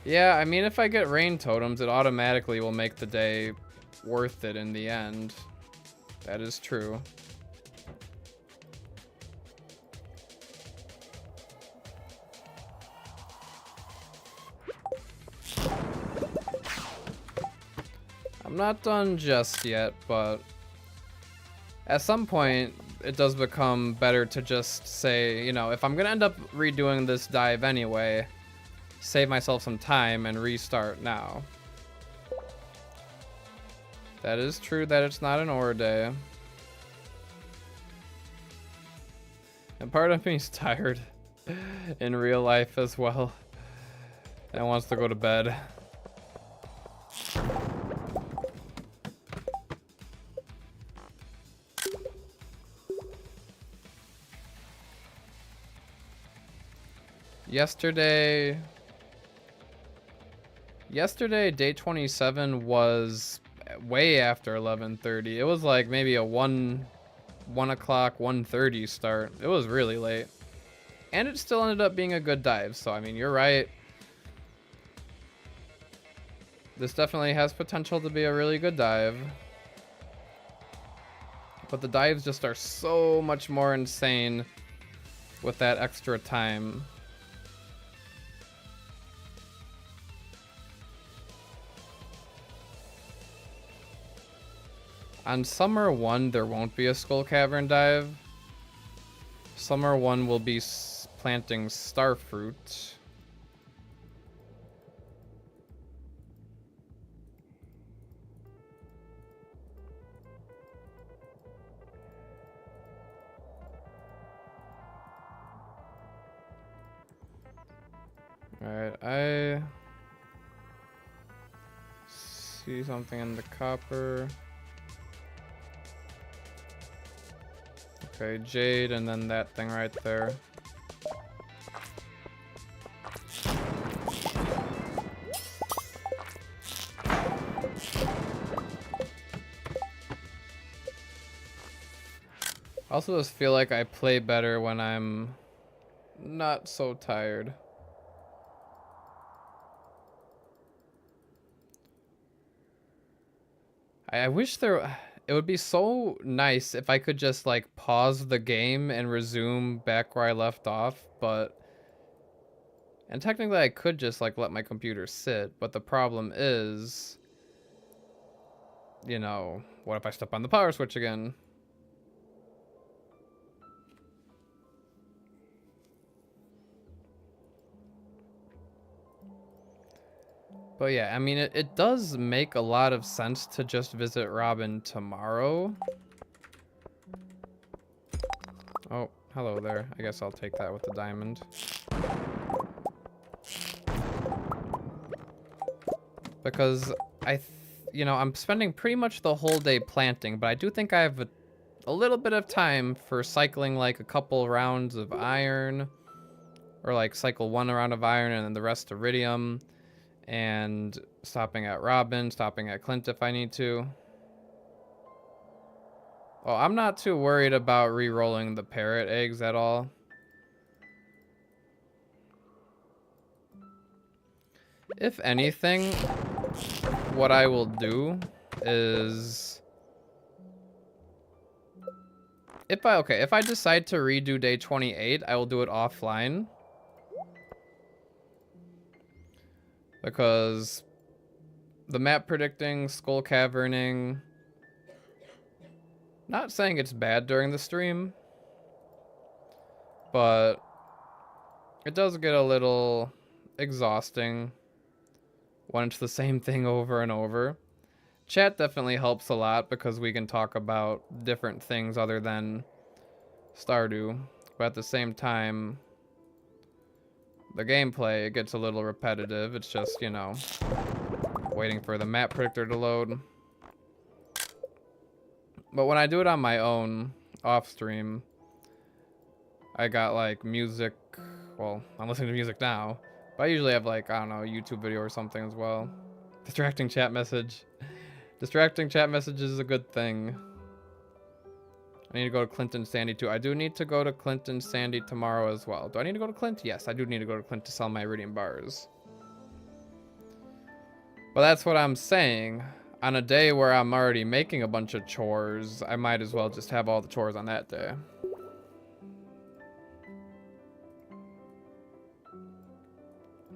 Yeah, I mean, if I get rain totems, it automatically will make the day worth it in the end. That is true. I'm not done just yet, but at some point it does become better to just say, you know, if I'm gonna end up redoing this dive anyway, save myself some time and restart now. That is true that it's not an ore day. And part of me is tired in real life as well and wants to go to bed. Yesterday, day 27 was way after 11:30. It was like maybe a 1 o'clock, 1:30 start. It was really late. And it still ended up being a good dive. So, I mean, you're right. This definitely has potential to be a really good dive. But the dives just are so much more insane with that extra time. On Summer 1, there won't be a Skull Cavern dive. Summer 1 will be planting starfruit. Alright, I see something in the copper. Okay, jade, and then that thing right there. I also just feel like I play better when I'm not so tired. I wish it would be so nice if I could just like pause the game and resume back where I left off, and technically I could just like let my computer sit, but the problem is, you know, what if I step on the power switch again? But yeah, I mean, it does make a lot of sense to just visit Robin tomorrow. Oh, hello there. I guess I'll take that with the diamond. Because you know, I'm spending pretty much the whole day planting, but I do think I have a little bit of time for cycling like a couple rounds of iron, or like cycle 1 round of iron and then the rest iridium, and stopping at Robin, stopping at Clint if I need to. Oh, I'm not too worried about re-rolling the parrot eggs at all. If anything, what I will do is if I decide to redo day 28, I will do it offline. Because the map predicting, skull caverning, not saying it's bad during the stream, but it does get a little exhausting when it's the same thing over and over. Chat definitely helps a lot because we can talk about different things other than Stardew, but at the same time, the gameplay, it gets a little repetitive. It's just, you know, waiting for the map predictor to load. But when I do it on my own, off stream, I got like music. Well, I'm listening to music now, but I usually have like, I don't know, a YouTube video or something as well. Distracting chat message. Distracting chat message is a good thing. I need to go to Clint and Sandy too. I do need to go to Clint and Sandy tomorrow as well. Do I need to go to Clint? Yes, I do need to go to Clint to sell my iridium bars. But that's what I'm saying. On a day where I'm already making a bunch of chores, I might as well just have all the chores on that day.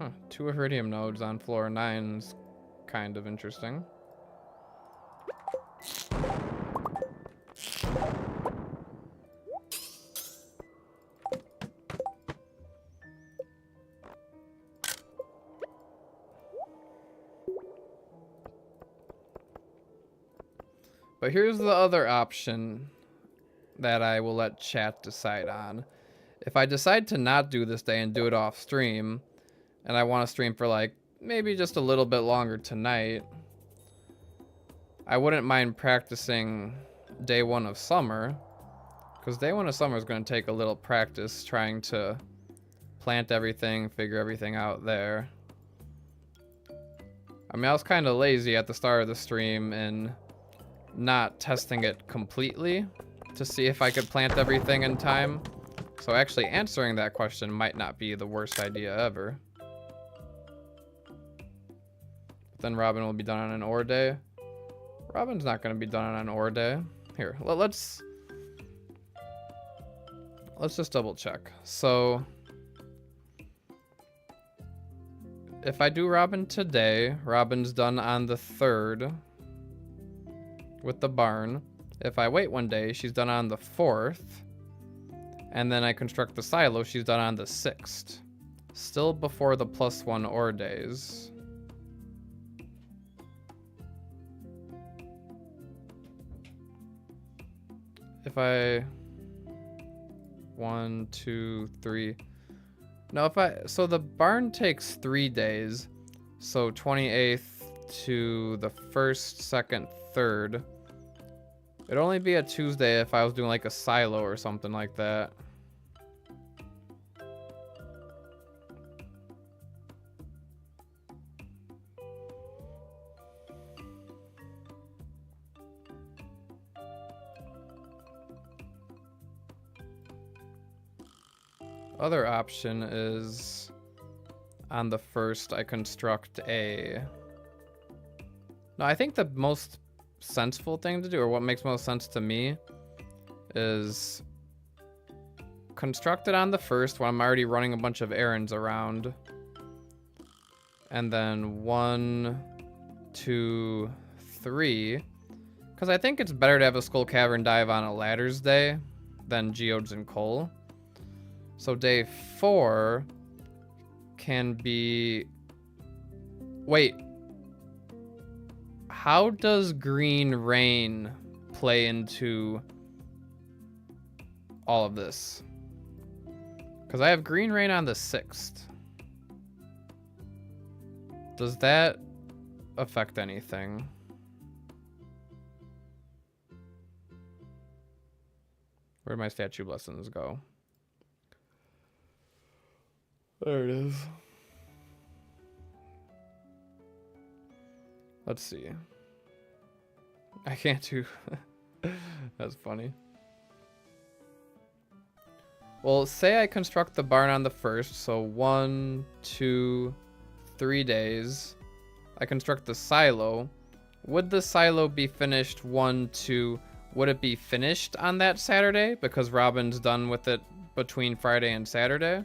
Huh, 2 iridium nodes on floor 9's kind of interesting. But here's the other option that I will let chat decide on. If I decide to not do this day and do it off stream, and I want to stream for like maybe just a little bit longer tonight, I wouldn't mind practicing day 1 of summer, because day 1 of summer is going to take a little practice trying to plant everything, figure everything out there. I mean, I was kind of lazy at the start of the stream and not testing it completely to see if I could plant everything in time. So actually answering that question might not be the worst idea ever. But then Robin will be done on an ore day. Robin's not going to be done on an ore day. Here, let's just double check. So if I do Robin today, Robin's done on the 3rd with the barn. If I wait one day, she's done on the 4th. And then I construct the silo, she's done on the 6th. Still before the +1 ore days. If I... 1, 2, 3... No, so the barn takes 3 days. So 28th to the 1st, 2nd, 3rd. It'd only be a Tuesday if I was doing like a silo or something like that. Other option is on the 1st I construct a... No, I think the most sensible thing to do, or what makes most sense to me, is construct it on the 1st when I'm already running a bunch of errands around. And then 1, 2, 3. Because I think it's better to have a Skull Cavern dive on a Ladders day than geodes and coal. So day 4 can be... Wait, how does green rain play into all of this? Because I have green rain on the 6th. Does that affect anything? Where did my statue lessons go? There it is. Let's see. I can't do... That's funny. Well, say I construct the barn on the 1st, so 1, 2, 3 days. I construct the silo. Would the silo be finished 1, 2... Would it be finished on that Saturday? Because Robin's done with it between Friday and Saturday?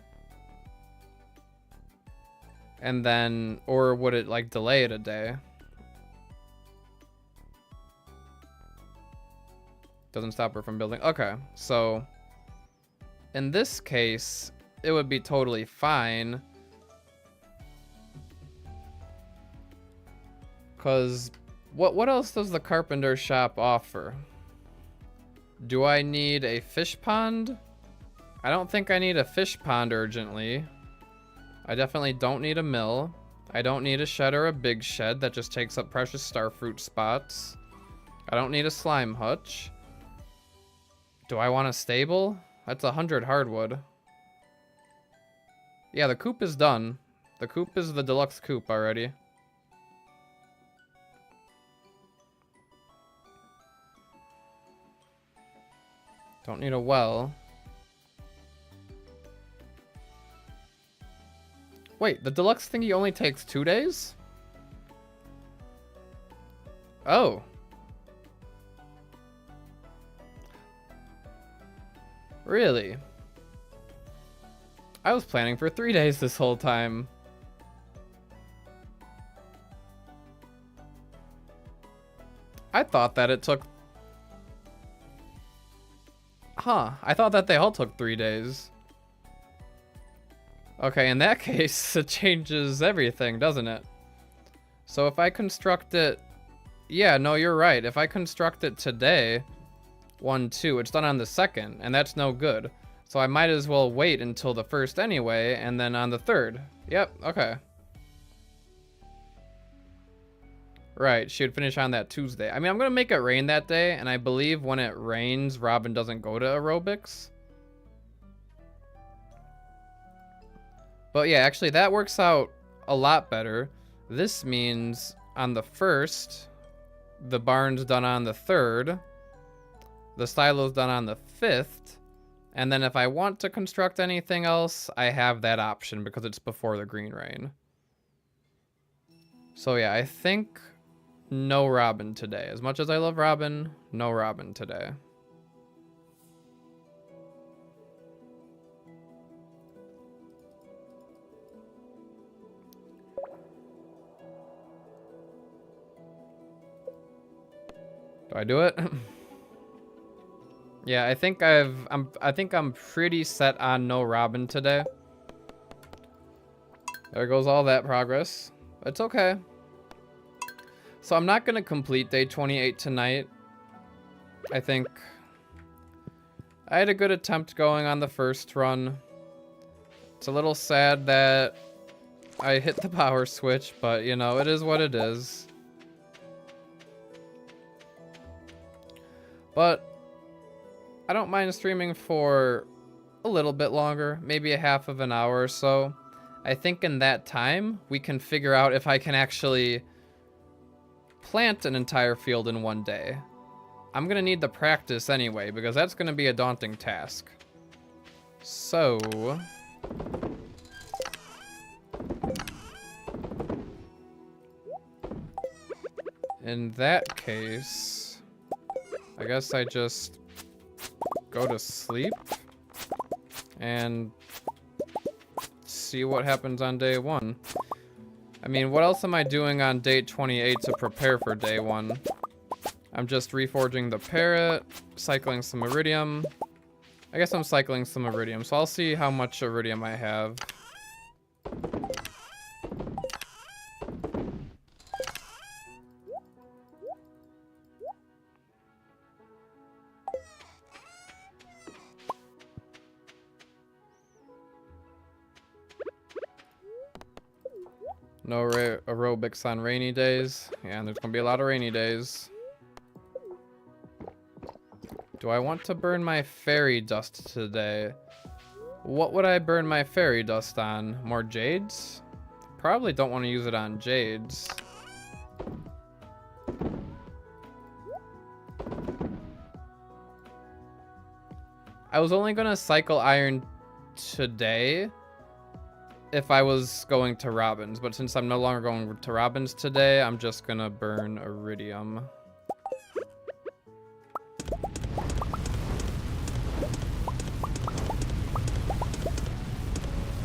And then... Or would it, like, delay it a day? Doesn't stop her from building. Okay, so... In this case, it would be totally fine. Because what else does the carpenter shop offer? Do I need a fish pond? I don't think I need a fish pond urgently. I definitely don't need a mill. I don't need a shed or a big shed that just takes up precious starfruit spots. I don't need a slime hutch. Do I want a stable? That's 100 hardwood. Yeah, the coop is done. The coop is the deluxe coop already. Don't need a well. Wait, the deluxe thingy only takes 2 days? Oh. Really? I was planning for 3 days this whole time. I thought that it took... Huh, I thought that they all took 3 days. Okay, in that case, it changes everything, doesn't it? So if I construct it... Yeah, no, you're right. If I construct it today, 1, 2, it's done on the 2nd, and that's no good. So I might as well wait until the 1st anyway, and then on the 3rd. Yep, okay. Right, she would finish on that Tuesday. I mean, I'm going to make it rain that day, and I believe when it rains, Robin doesn't go to aerobics. But yeah, actually, that works out a lot better. This means on the 1st, the barn's done on the 3rd, the silo's done on the 5th, and then if I want to construct anything else, I have that option because it's before the green rain. So yeah, I think no Robin today. As much as I love Robin, no Robin today. Do I do it? Yeah, I think I'm pretty set on no Robin today. There goes all that progress. It's okay. So I'm not gonna complete day 28 tonight. I think I had a good attempt going on the first run. It's a little sad that I hit the power switch, but you know, it is what it is. But I don't mind streaming for a little bit longer, maybe a half of an hour or so. I think in that time, we can figure out if I can actually plant an entire field in one day. I'm gonna need the practice anyway, because that's gonna be a daunting task. So... in that case, I guess I just go to sleep and see what happens on day 1. I mean, what else am I doing on day 28 to prepare for day 1? I'm just reforging the parrot, cycling some iridium. I guess I'm cycling some iridium, so I'll see how much iridium I have. No aerobics on rainy days. Yeah, and there's gonna be a lot of rainy days. Do I want to burn my fairy dust today? What would I burn my fairy dust on? More jades? Probably don't want to use it on jades. I was only gonna cycle iron today if I was going to Robin's, but since I'm no longer going to Robin's today, I'm just gonna burn iridium.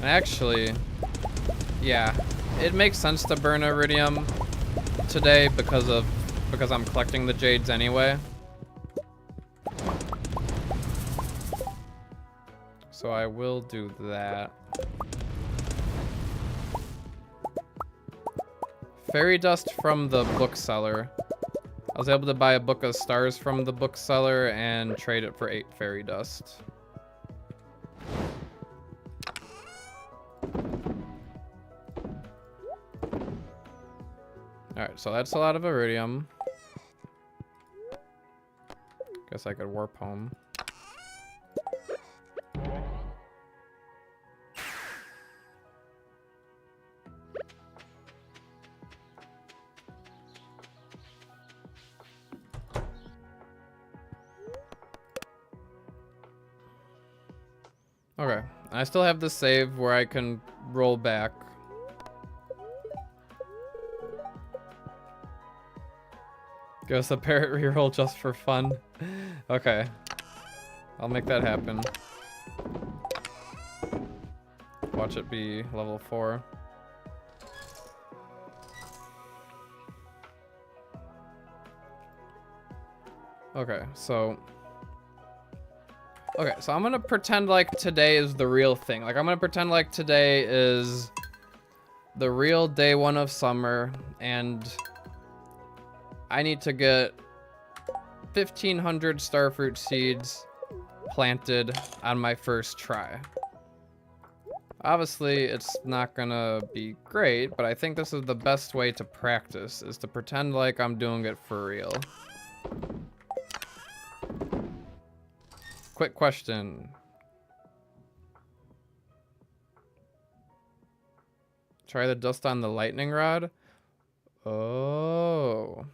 Actually, yeah, it makes sense to burn iridium today because I'm collecting the jades anyway. So I will do that. Fairy dust from the bookseller. I was able to buy a book of stars from the bookseller and trade it for 8 fairy dust. Alright, so that's a lot of iridium. Guess I could warp home. Okay, I still have the save where I can roll back. Give us a parrot reroll just for fun. Okay, I'll make that happen. Watch it be level 4. Okay, so I'm gonna pretend like today is the real thing. Like, I'm gonna pretend like today is the real day 1 of summer, and I need to get 1,500 starfruit seeds planted on my first try. Obviously, it's not gonna be great, but I think this is the best way to practice, is to pretend like I'm doing it for real. Quick question. Try the dust on the lightning rod? Oh.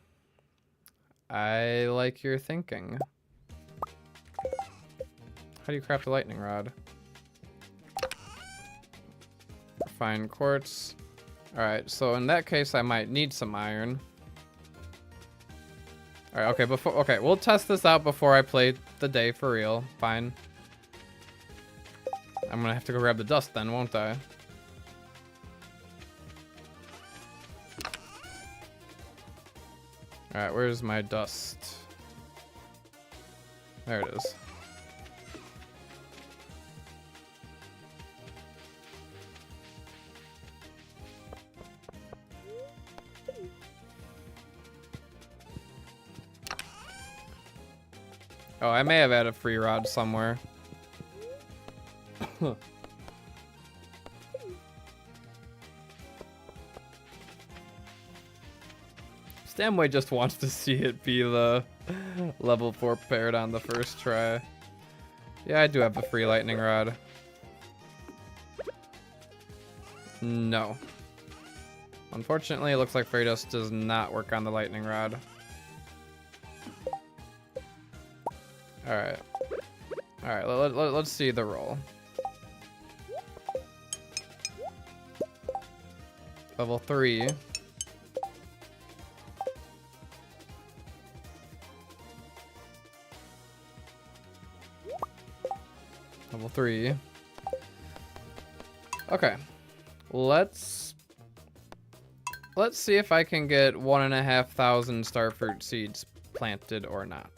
I like your thinking. How do you craft a lightning rod? Fine quartz. Alright, so in that case I might need some iron. Alright, okay, we'll test this out before I play the day for real. Fine. I'm gonna have to go grab the dust then, won't I? Alright, where's my dust? There it is. Oh, I may have had a free rod somewhere. Stamway just wants to see it be the level 4 parrot on the first try. Yeah, I do have a free lightning rod. No. Unfortunately, it looks like fairy dust does not work on the lightning rod. Alright. Alright, let's see the roll. Level 3. Level 3. Okay. Let's see if I can get 1,500 starfruit seeds planted or not.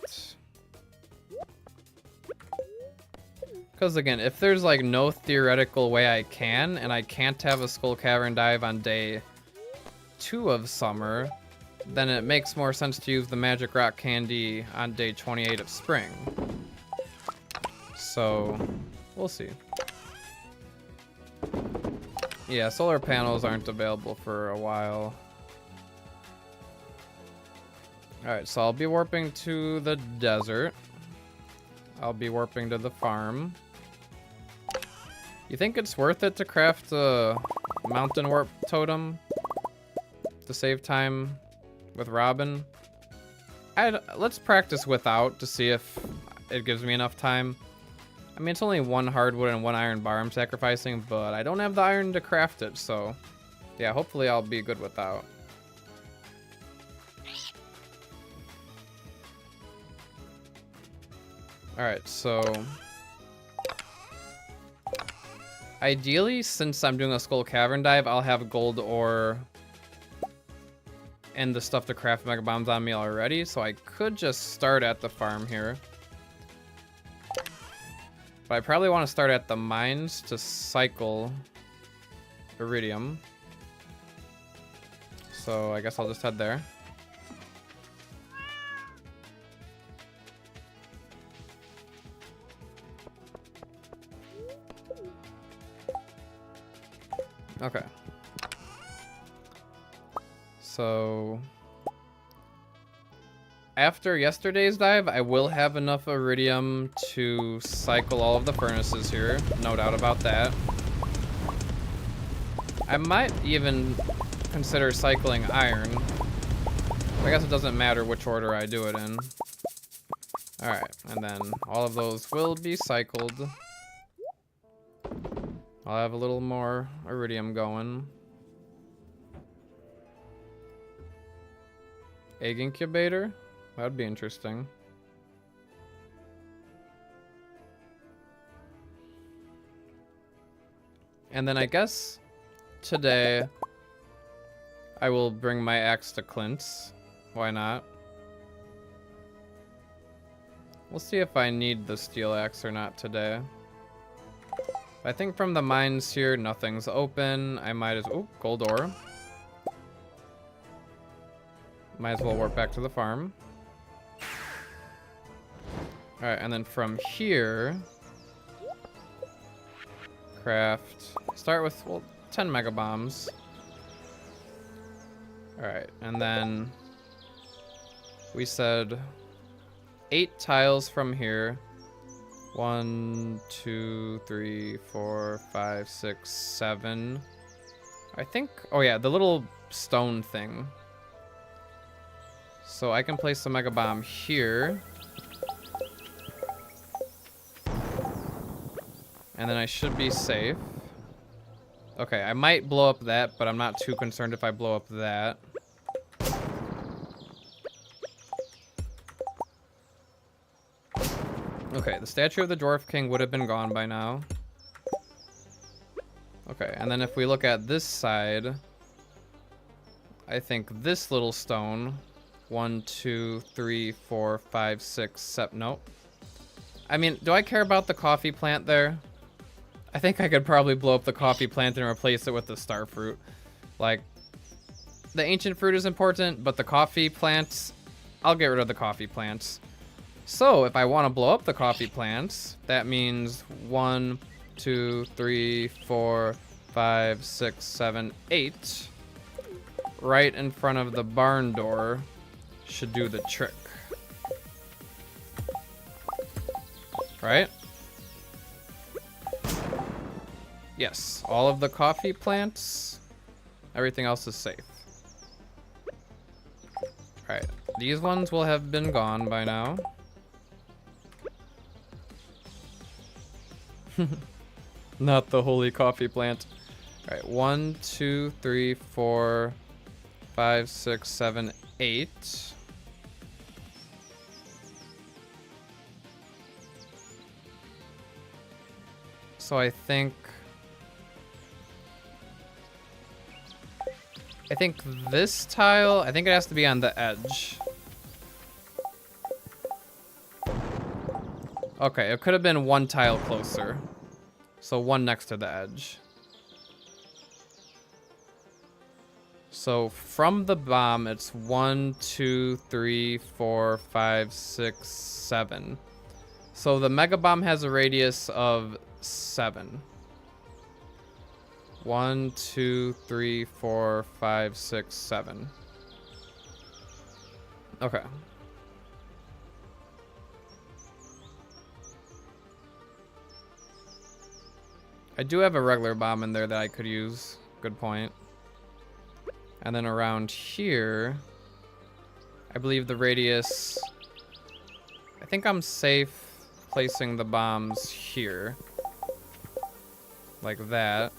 Because again, if there's like no theoretical way I can, and I can't have a skull cavern dive on day 2 of summer, then it makes more sense to use the magic rock candy on day 28 of spring. So, we'll see. Yeah, solar panels aren't available for a while. Alright, so I'll be warping to the desert. I'll be warping to the farm. You think it's worth it to craft a mountain warp totem to save time with Robin? Let's practice without to see if it gives me enough time. I mean, it's only 1 hardwood and 1 iron bar I'm sacrificing, but I don't have the iron to craft it, so yeah, hopefully I'll be good without. Alright, so ideally, since I'm doing a Skull Cavern dive, I'll have gold ore and the stuff to craft mega bombs on me already, so I could just start at the farm here. But I probably want to start at the mines to cycle iridium. So I guess I'll just head there. Okay. So after yesterday's dive, I will have enough iridium to cycle all of the furnaces here. No doubt about that. I might even consider cycling iron. I guess it doesn't matter which order I do it in. Alright, and then all of those will be cycled. I'll have a little more iridium going. Egg incubator? That'd be interesting. And then I guess today I will bring my axe to Clint's. Why not? We'll see if I need the steel axe or not today. I think from the mines here, nothing's open. I might as... Oh, gold ore. Might as well warp back to the farm. Alright, and then from here... Craft... Start with, well, 10 mega bombs. Alright, and then... We said... 8 tiles from here. 1, 2, 3, 4, 5, 6, 7. I think... Oh yeah, the little stone thing. So I can place the mega bomb here. And then I should be safe. Okay, I might blow up that, but I'm not too concerned if I blow up that. Okay, the statue of the Dwarf King would have been gone by now. Okay, and then if we look at this side, I think this little stone, 1, 2, 3, 4, 5, 6, 7, nope. I mean, do I care about the coffee plant there? I think I could probably blow up the coffee plant and replace it with the star fruit. Like, the ancient fruit is important, but the coffee plants, I'll get rid of the coffee plants. So if I want to blow up the coffee plants, that means 1, 2, 3, 4, 5, 6, 7, 8 right in front of the barn door should do the trick. Right? Yes, all of the coffee plants, everything else is safe. Alright, these ones will have been gone by now. Not the holy coffee plant. Alright, 1, 2, 3, 4, 5, 6, 7, 8. So I think this tile, I think it has to be on the edge. Okay, it could have been 1 tile closer. So 1 next to the edge. So from the bomb, it's 1, 2, 3, 4, 5, 6, 7. So the mega bomb has a radius of 7. 1, 2, 3, 4, 5, 6, 7. Okay. I do have a regular bomb in there that I could use. Good point. And then around here, I believe the radius... I think I'm safe placing the bombs here. Like that.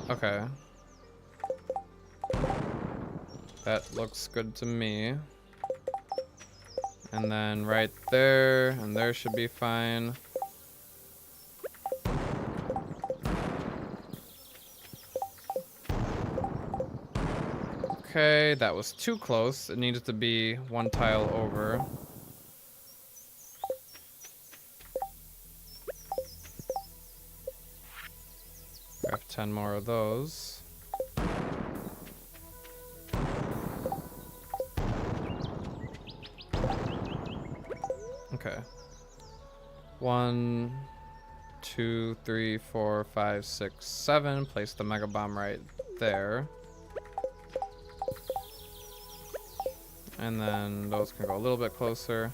Okay. That looks good to me. And then right there, and there should be fine. Okay, that was too close. It needed to be one tile over. Grab 10 more of those. Okay. 1, 2, 3, 4, 5, 6, 7. Place the mega bomb right there. And then those can go a little bit closer.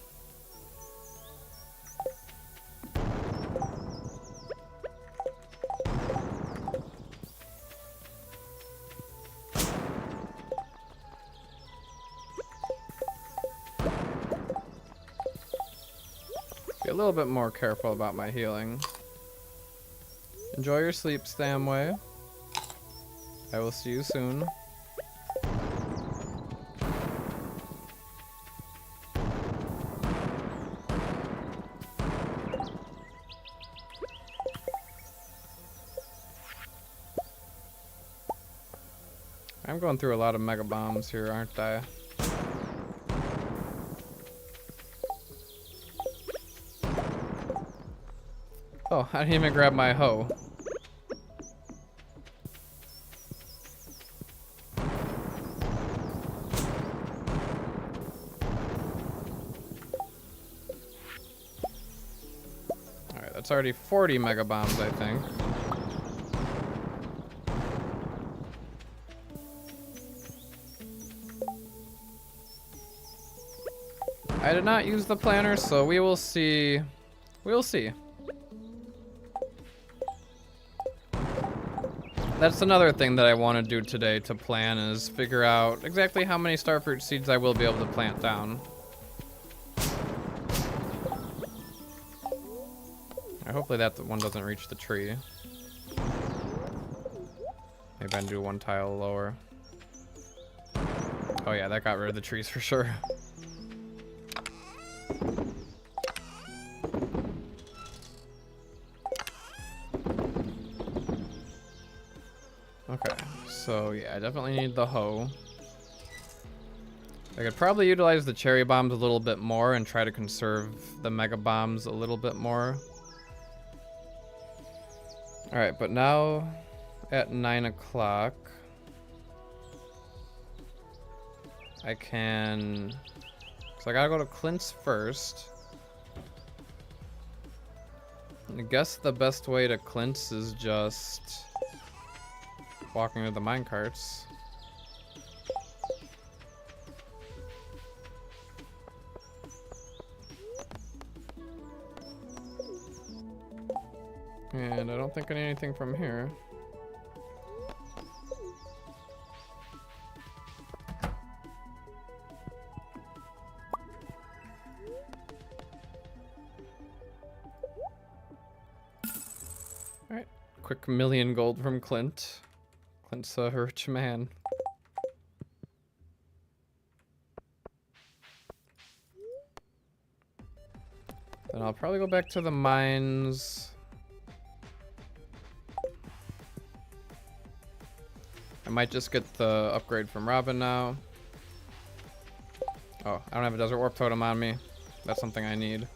Be a little bit more careful about my healing. Enjoy your sleep, Stamway. I will see you soon. I'm going through a lot of mega bombs here, aren't I? Oh, I didn't even grab my hoe. Alright, that's already 40 mega bombs, I think. I did not use the planner, so we will see. We'll see. That's another thing that I want to do today to plan is figure out exactly how many starfruit seeds I will be able to plant down. Hopefully that one doesn't reach the tree. Maybe I can do one tile lower. Oh yeah, that got rid of the trees for sure. Okay, so yeah, I definitely need the hoe. I could probably utilize the cherry bombs a little bit more and try to conserve the mega bombs a little bit more. Alright, but now at 9 o'clock, I can... So I gotta go to Clint's first. I guess the best way to Clint's is just walking to the minecarts. And I don't think I need anything from here. Alright, quick million gold from Clint. Clint's a rich man. Then I'll probably go back to the mines. I might just get the upgrade from Robin now. Oh, I don't have a desert warp totem on me. That's something I need.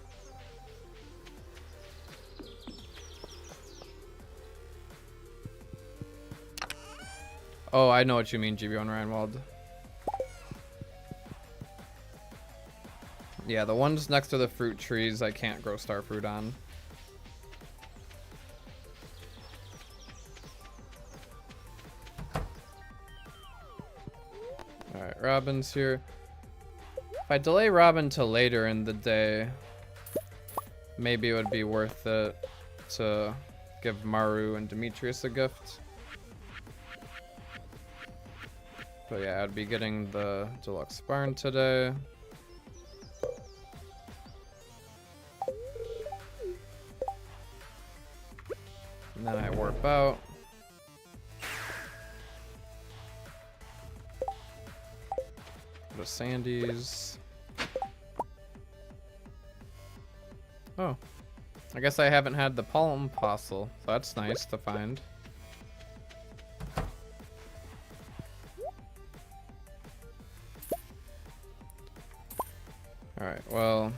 Oh, I know what you mean, GB1 Reinwald. Yeah, the ones next to the fruit trees I can't grow star fruit on. Alright, Robin's here. If I delay Robin till later in the day, maybe it would be worth it to give Maru and Demetrius a gift. But yeah, I'd be getting the deluxe barn today. And then I warp out. Go to Sandy's. Oh. I guess I haven't had the palm fossil, so that's nice to find. Alright, well,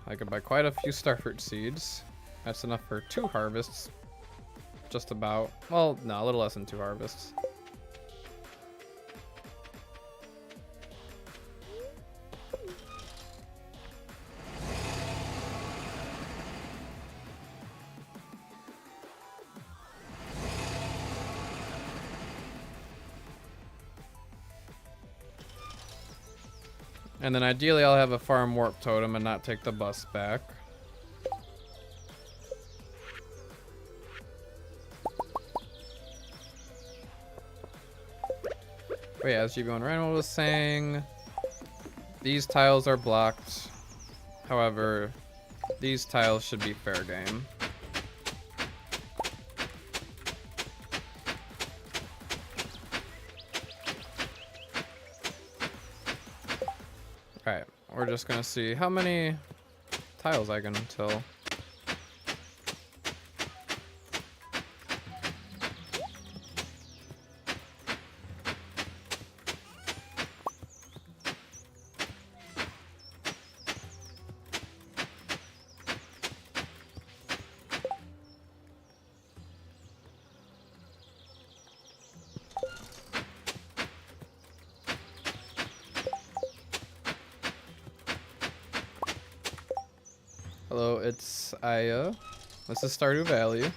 I could buy quite a few starfruit seeds. That's enough for 2 harvests. Just about. Well, no, a little less than 2 harvests. And then ideally I'll have a farm warp totem and not take the bus back. But yeah, as GB1 Rhino was saying, these tiles are blocked. However, these tiles should be fair game. Alright, we're just gonna see how many tiles I can till. Hello, it's Aya. This is Stardew Valley.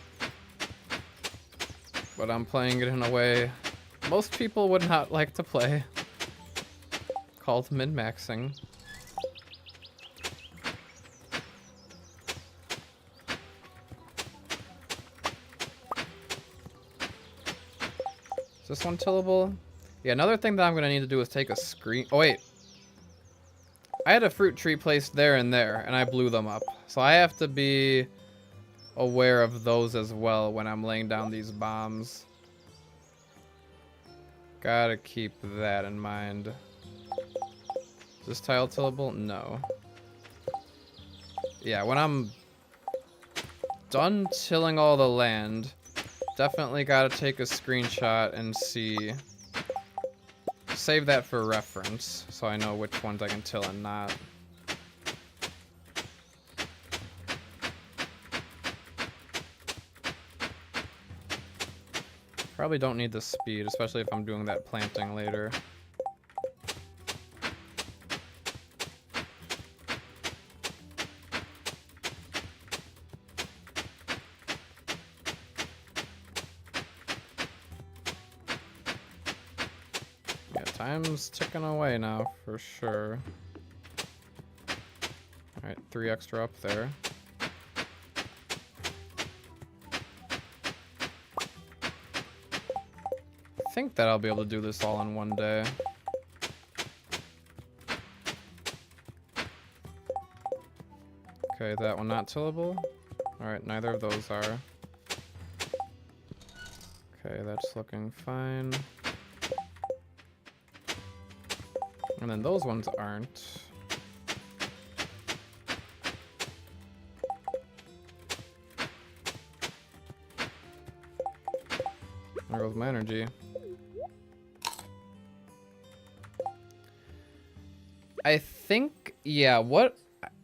But I'm playing it in a way most people would not like to play. Called min-maxing. Is this one tillable? Yeah, another thing that I'm gonna need to do is take a screen. Oh wait. I had a fruit tree placed there and there, and I blew them up. So I have to be aware of those as well when I'm laying down these bombs. Gotta keep that in mind. Is this tile tillable? No. Yeah, when I'm done tilling all the land, definitely gotta take a screenshot and see. Save that for reference, so I know which ones I can till and not. Probably don't need the speed, especially if I'm doing that planting later. Time's ticking away now, for sure. Alright, 3 extra up there. I think that I'll be able to do this all in one day. Okay, that one not tillable. Alright, neither of those are. Okay, that's looking fine. And then those ones aren't. There goes my energy. I think, yeah, what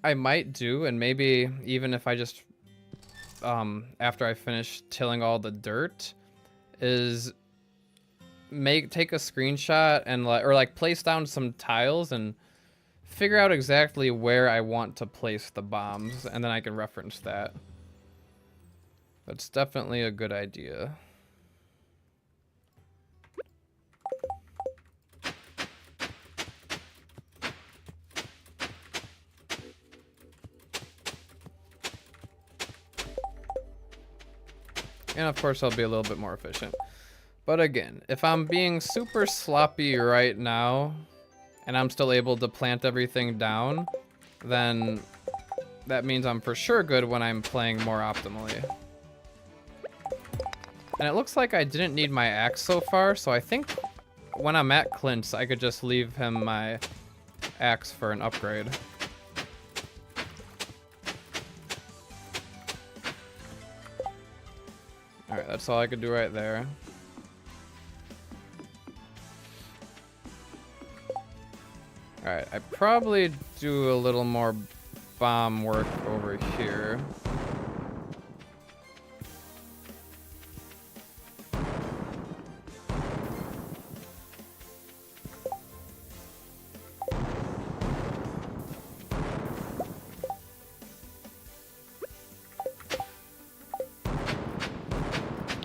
I might do, and maybe even if I just, after I finish tilling all the dirt, is take a screenshot and like place down some tiles and figure out exactly where I want to place the bombs, and then I can reference that. That's definitely a good idea. And of course I'll be a little bit more efficient. But again, if I'm being super sloppy right now, and I'm still able to plant everything down, then that means I'm for sure good when I'm playing more optimally. And it looks like I didn't need my axe so far, so I think when I'm at Clint's, I could just leave him my axe for an upgrade. Alright, that's all I could do right there. Alright, I probably do a little more bomb work over here.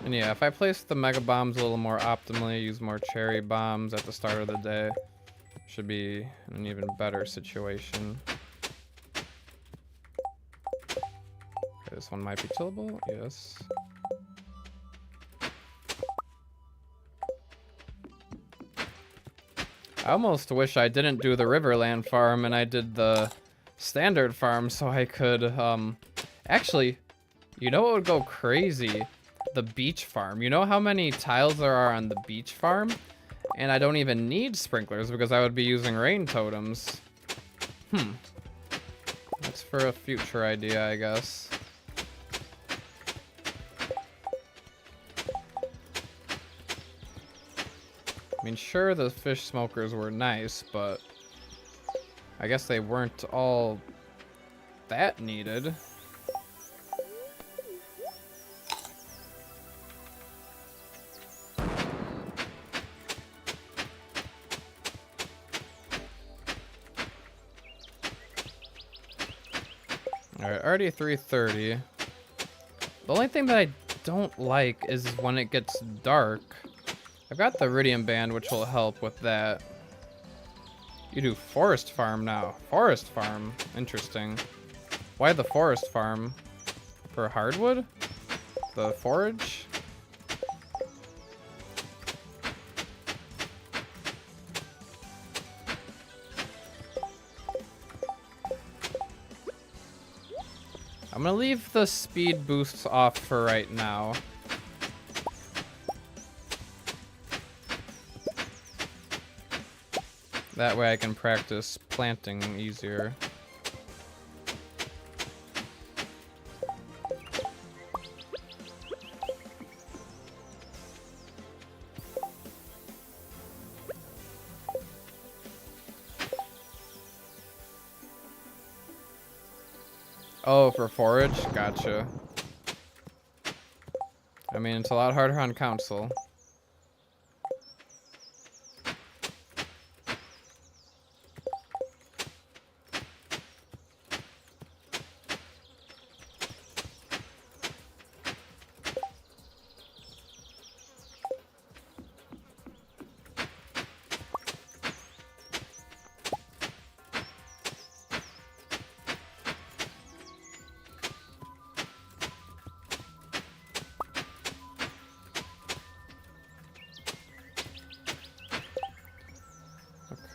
And yeah, if I place the mega bombs a little more optimally, use more cherry bombs at the start of the day, should be in an even better situation. Okay, this one might be tillable, yes. I almost wish I didn't do the Riverland farm and I did the standard farm so I could, actually, you know what would go crazy? The beach farm. You know how many tiles there are on the beach farm? And I don't even need sprinklers because I would be using rain totems. That's for a future idea, I guess. I mean, sure, the fish smokers were nice, but I guess they weren't all that needed. Alright, already 3:30. The only thing that I don't like is when it gets dark. I've got the Iridium Band, which will help with that. You do Forest Farm now. Forest Farm. Interesting. Why the Forest Farm? For hardwood? The forage? I'm gonna leave the speed boosts off for right now. That way I can practice planting easier. Oh, for forage? Gotcha. I mean, it's a lot harder on council.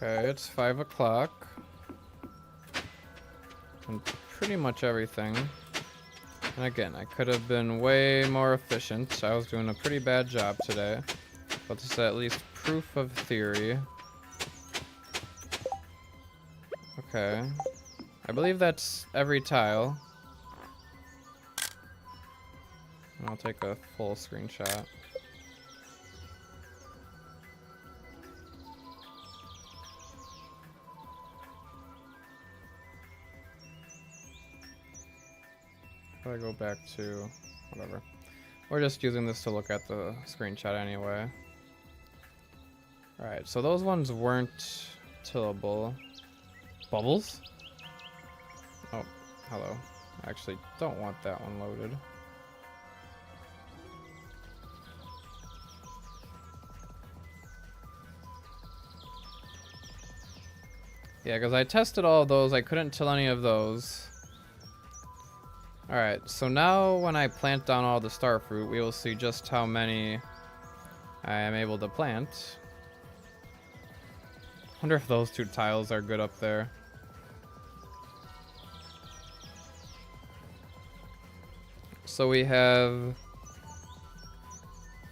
Okay, it's 5 o'clock. And pretty much everything. And again, I could have been way more efficient. I was doing a pretty bad job today. But this is at least proof of theory. Okay. I believe that's every tile. I'll take a full screenshot. I go back to whatever. We're just using this to look at the screenshot anyway. Alright, so those ones weren't tillable. Bubbles? Oh, hello. I actually don't want that one loaded. Yeah, because I tested all of those. I couldn't till any of those. Alright, so now when I plant down all the starfruit, we will see just how many I am able to plant. Wonder if those two tiles are good up there. So we have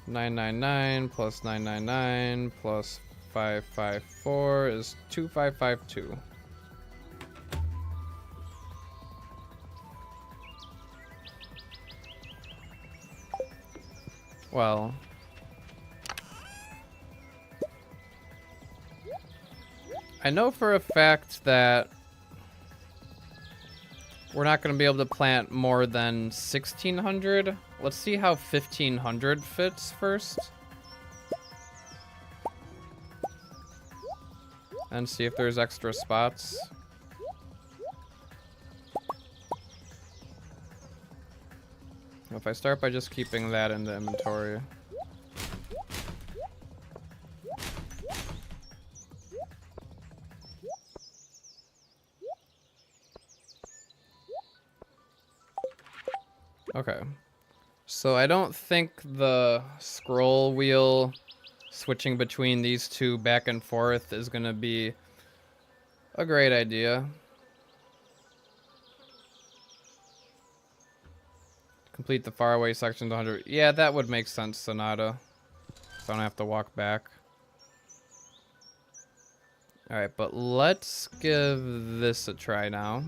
999 plus 999 plus 554 is 2552. Well, I know for a fact that we're not going to be able to plant more than 1,600. Let's see how 1,500 fits first. And see if there's extra spots. If I start by just keeping that in the inventory. Okay. So I don't think the scroll wheel switching between these two back and forth is going to be a great idea. Complete the faraway section to 100. Yeah, that would make sense, Sonata. So I don't have to walk back. Alright, but let's give this a try now.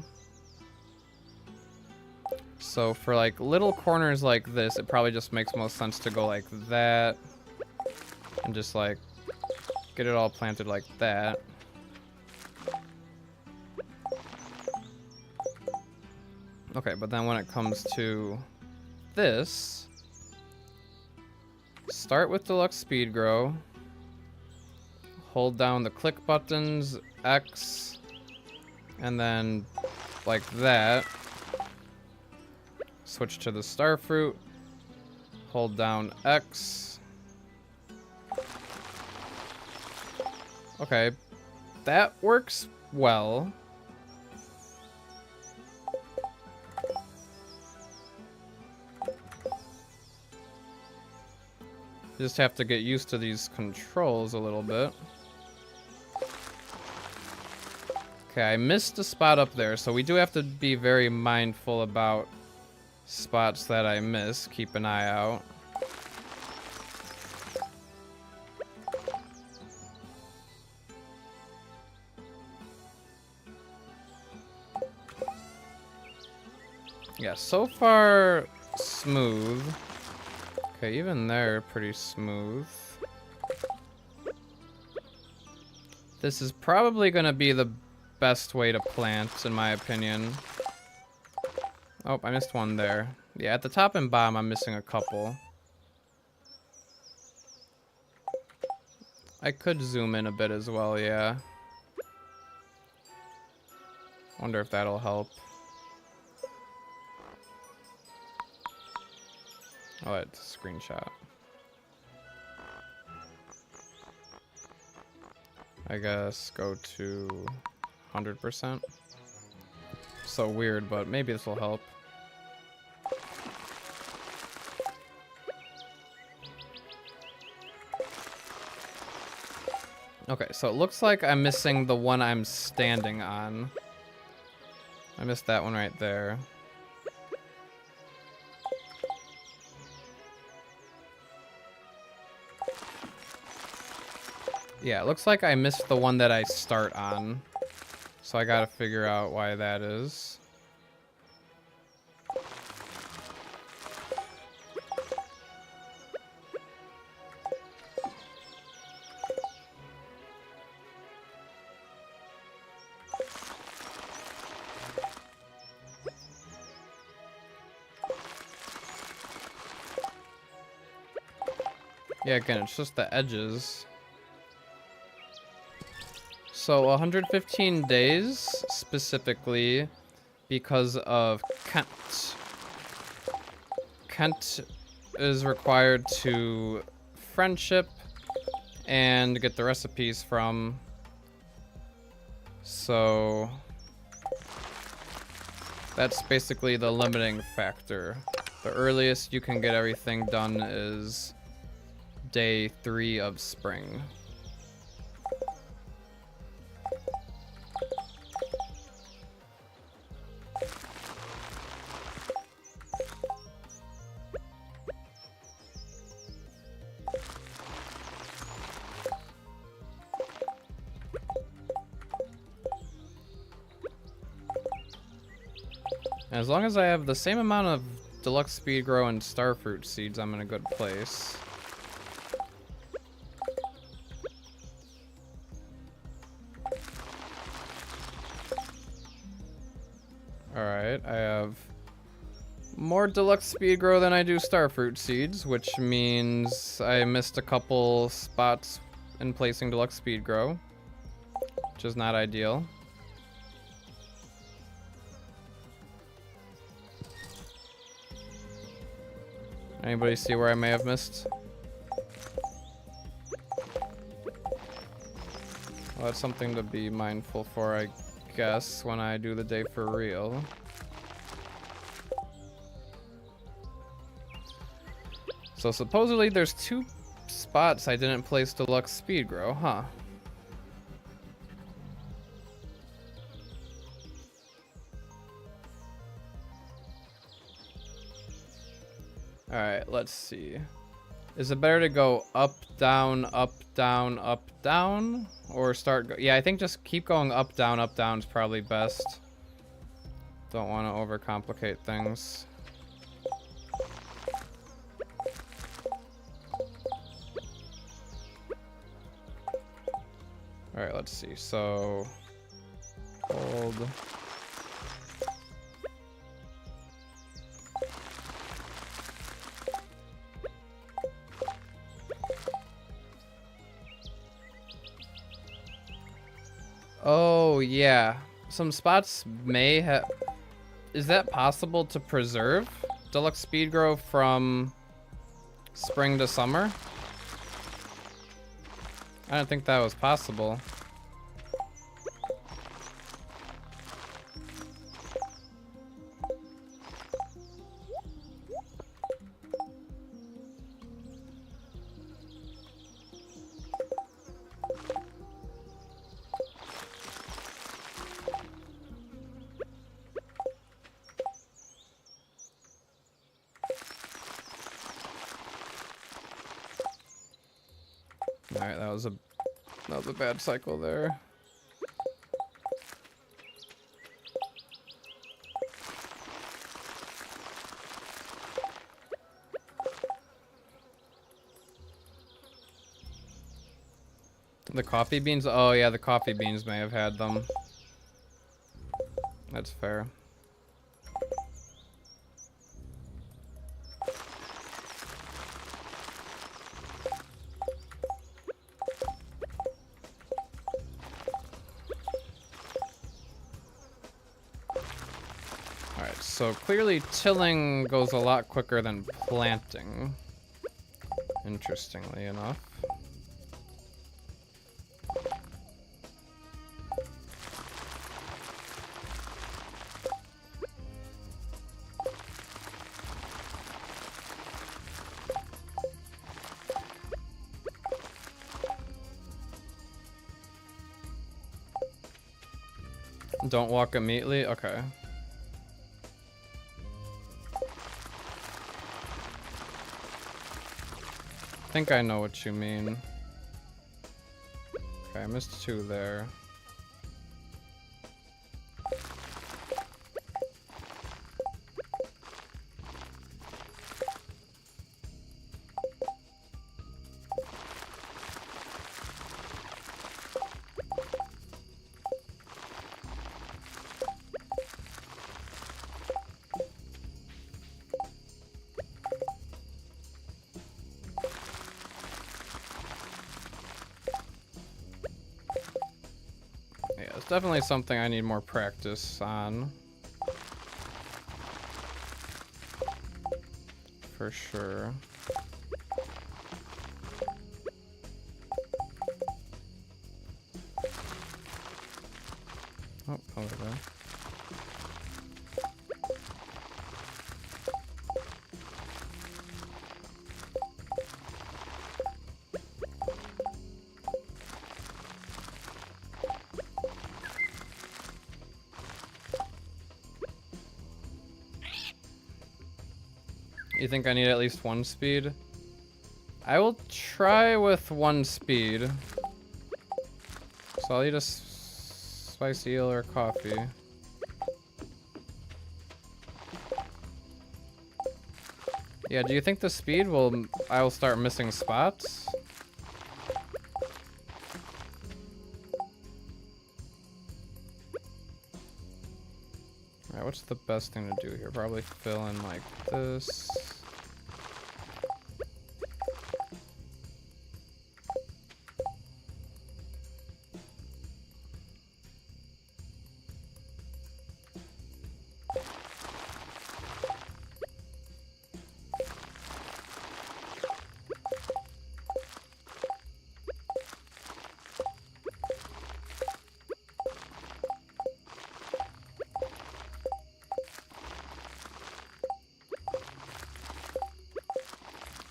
So for like little corners like this, it probably just makes most sense to go like that. And just like get it all planted like that. Okay, but then when it comes to this, start with deluxe speed grow, hold down the click buttons, X, and then like that, switch to the starfruit, hold down X. Okay, that works well. Just have to get used to these controls a little bit. Okay, I missed a spot up there, so we do have to be very mindful about spots that I miss. Keep an eye out. Yeah, so far smooth. Okay, even there, pretty smooth. This is probably gonna be the best way to plant, in my opinion. Oh, I missed one there. Yeah, at the top and bottom, I'm missing a couple. I could zoom in a bit as well, yeah. Wonder if that'll help. Oh, it's a screenshot. I guess go to 100%. So weird, but maybe this will help. Okay, so it looks like I'm missing the one I'm standing on. I missed that one right there. Yeah, it looks like I missed the one that I start on. So I gotta figure out why that is. Yeah, again, it's just the edges. So 115 days specifically because of Kent. Kent is required to friendship and get the recipes from. So that's basically the limiting factor. The earliest you can get everything done is day 3 of spring. As long as I have the same amount of deluxe speed grow and starfruit seeds, I'm in a good place. Alright, I have more deluxe speed grow than I do starfruit seeds, which means I missed a couple spots in placing deluxe speed grow, which is not ideal. Anybody see where I may have missed? Well, that's something to be mindful for, I guess, when I do the day for real. So supposedly there's 2 spots I didn't place deluxe speed grow, huh? Alright, let's see. Is it better to go up, down, up, down, up, down? Or yeah, I think just keep going up, down is probably best. Don't want to overcomplicate things. Alright, let's see. So, hold. Oh, yeah. Some spots may have... Is that possible to preserve deluxe speed grow from spring to summer? I don't think that was possible. Alright, that was a bad cycle there. The coffee beans? Oh yeah, the coffee beans may have had them. That's fair. Alright, so clearly tilling goes a lot quicker than planting. Interestingly enough. Don't walk immediately? Okay. I think I know what you mean. Okay, I missed 2 there. definitely something I need more practice on. For sure. Oh, over there. You think I need at least 1 speed? I will try with 1 speed. So I'll eat a spicy eel or coffee. Yeah, do you think the speed I will start missing spots? Alright, what's the best thing to do here? Probably fill in like this.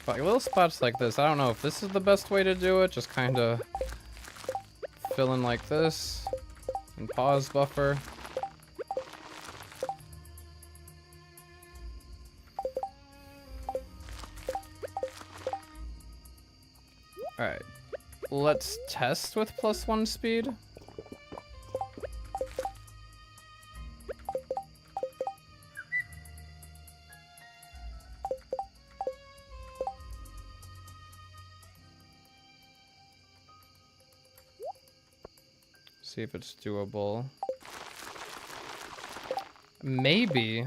Like little spots like this, I don't know if this is the best way to do it, just kind of fill in like this and pause buffer. Alright, let's test with +1 speed. See if it's doable. Maybe.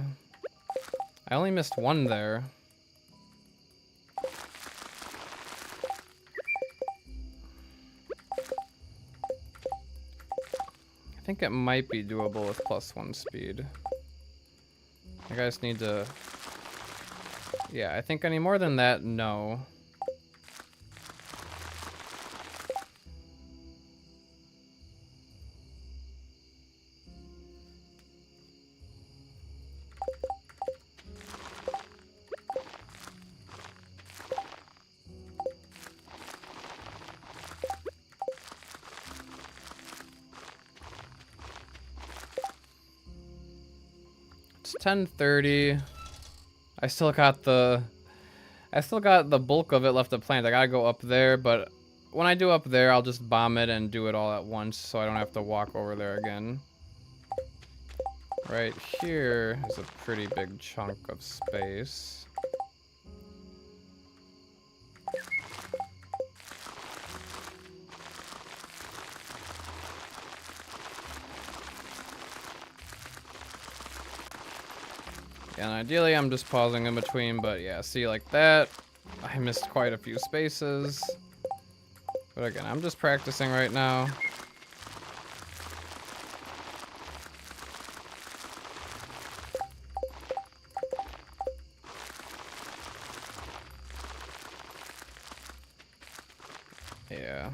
I only missed 1 there. I think it might be doable with +1 speed. I guys need to... Yeah, I think any more than that, no. It's 10:30. I still got the bulk of it left to plant. I gotta go up there, but when I do up there, I'll just bomb it and do it all at once so I don't have to walk over there again. Right here is a pretty big chunk of space. And ideally I'm just pausing in between, but yeah, see like that, I missed quite a few spaces. But again, I'm just practicing right now. Yeah.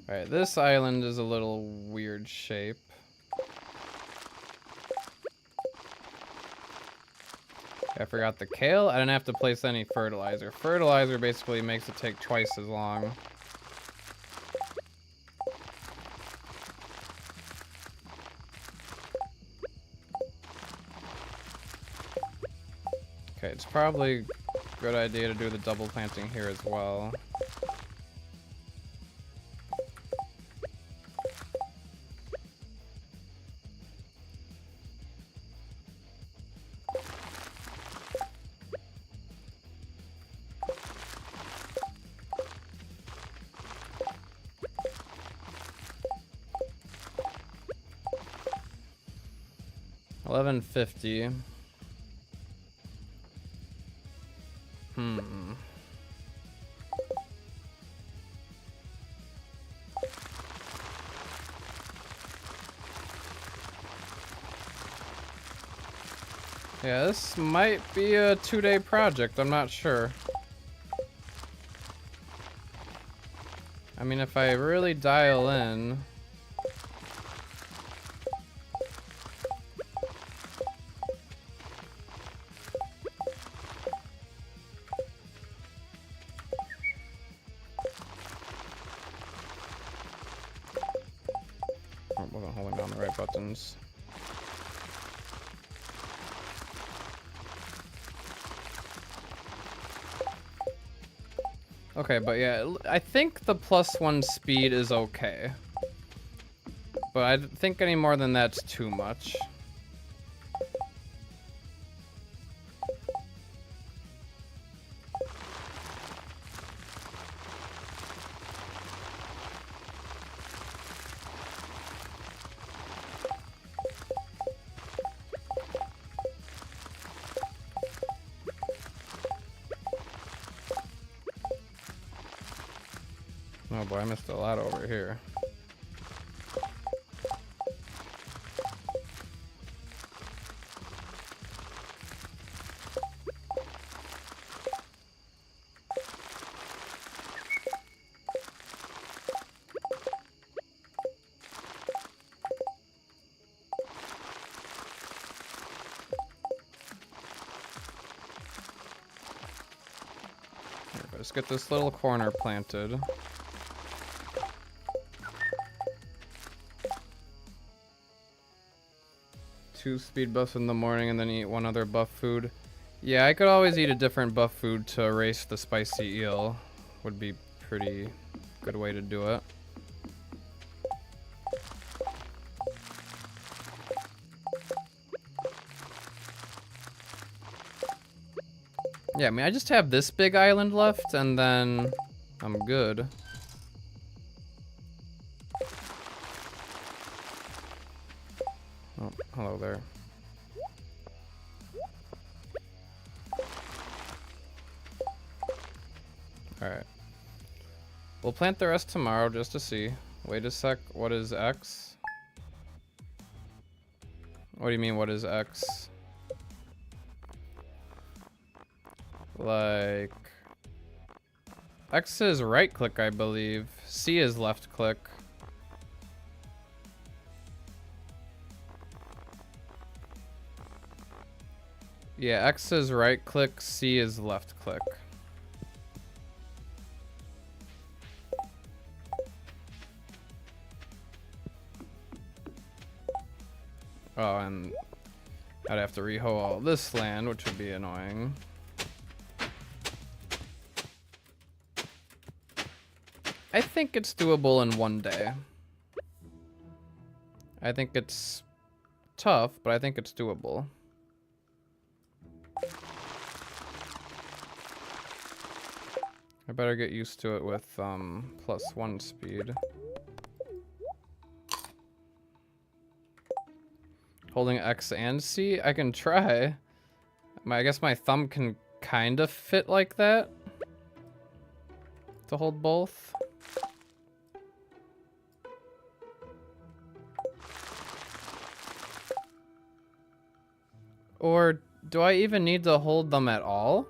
Alright, this island is a little weird shape. I forgot the kale. I didn't have to place any fertilizer. Fertilizer basically makes it take twice as long. Okay, it's probably a good idea to do the double planting here as well. $11.50. Yeah, this might be a 2-day project, I'm not sure. I mean, if I really dial in... Oh, wasn't holding down the right buttons. Okay, but yeah, I think the +1 speed is okay. But I think any more than that's too much. Oh boy, I missed a lot over here. Let's get this little corner planted. Two speed buffs in the morning and then eat one other buff food. Yeah, I could always eat a different buff food to erase the spicy eel. Would be pretty good way to do it. Yeah, I mean, I just have this big island left, and then I'm good. Oh, hello there. Alright. We'll plant the rest tomorrow just to see. Wait a sec, what is X? What do you mean, what is X? Like... X is right click, I believe. C is left click. Yeah, X is right click, C is left click. Oh, and I'd have to rehoe all this land, which would be annoying. I think it's doable in 1 day. I think it's tough, but I think it's doable. I better get used to it with +1 speed. Holding X and C? I can try. I guess my thumb can kind of fit like that. To hold both. Or do I even need to hold them at all?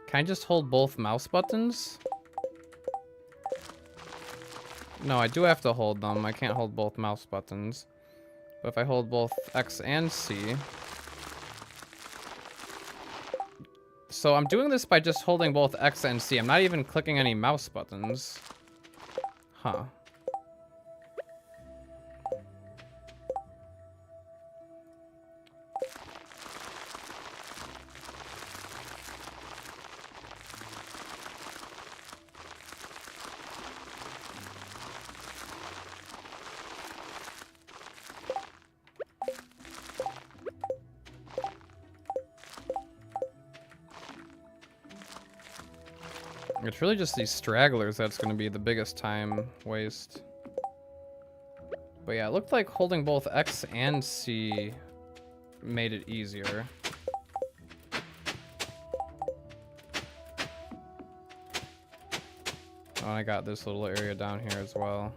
Can I just hold both mouse buttons? No, I do have to hold them. I can't hold both mouse buttons. But if I hold both X and C... So I'm doing this by just holding both X and C. I'm not even clicking any mouse buttons. Huh. It's really just these stragglers that's going to be the biggest time waste. But yeah, it looked like holding both X and C made it easier. Oh, and I got this little area down here as well.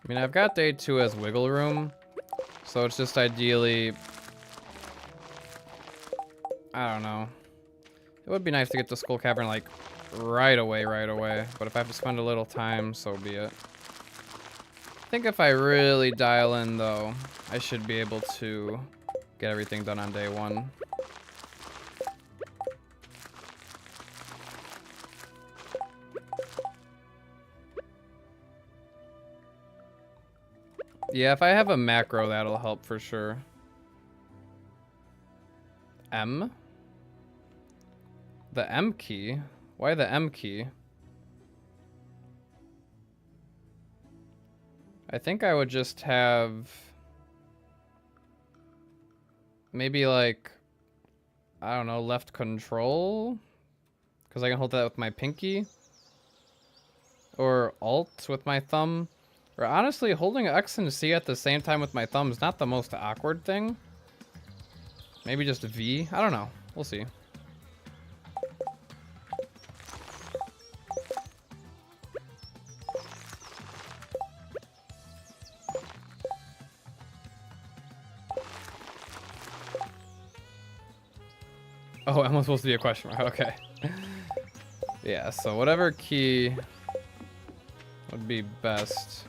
I mean, I've got day 2 as wiggle room, so it's just ideally, I don't know. It would be nice to get to Skull Cavern like right away, but if I have to spend a little time, so be it. I think if I really dial in though, I should be able to get everything done on day 1. Yeah, if I have a macro, that'll help for sure. M? The M key? Why the M key? I think I would just have maybe like, I don't know, left control? Because I can hold that with my pinky. Or alt with my thumb. Or honestly, holding X and C at the same time with my thumb is not the most awkward thing. Maybe just V? I don't know. We'll see. Oh, I'm supposed to be a question mark. Okay. Yeah, so whatever key would be best.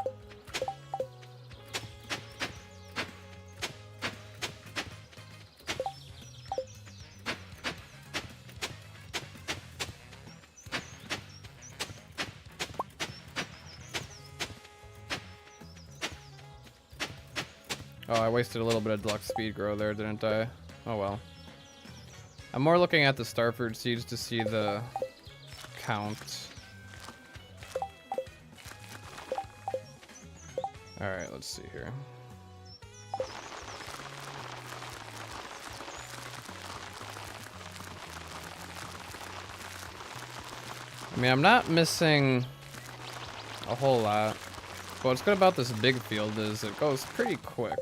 Oh, I wasted a little bit of deluxe speed grow there, didn't I? Oh well. I'm more looking at the starfruit seeds to see the count. Alright, let's see here. I mean, I'm not missing a whole lot. But what's good about this big field is it goes pretty quick.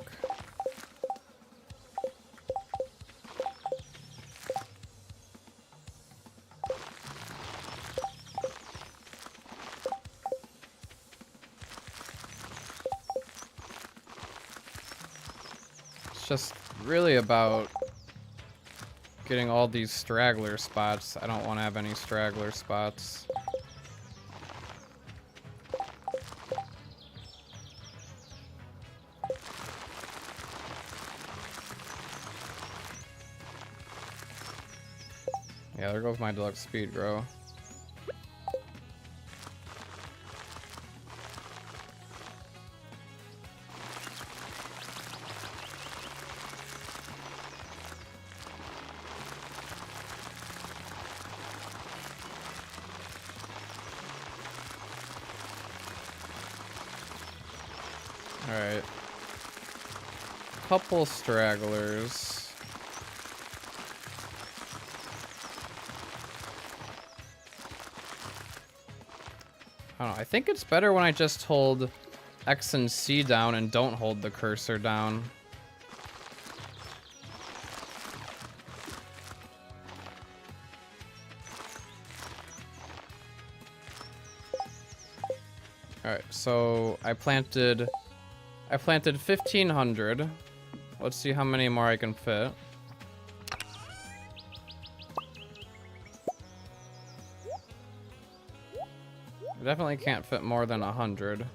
It's just really about getting all these straggler spots. I don't want to have any straggler spots. Yeah, there goes my deluxe speed grow. Alright. Couple stragglers. I don't know. I think it's better when I just hold X and C down and don't hold the cursor down. Alright, so I planted 1,500. Let's see how many more I can fit. I definitely can't fit more than 100.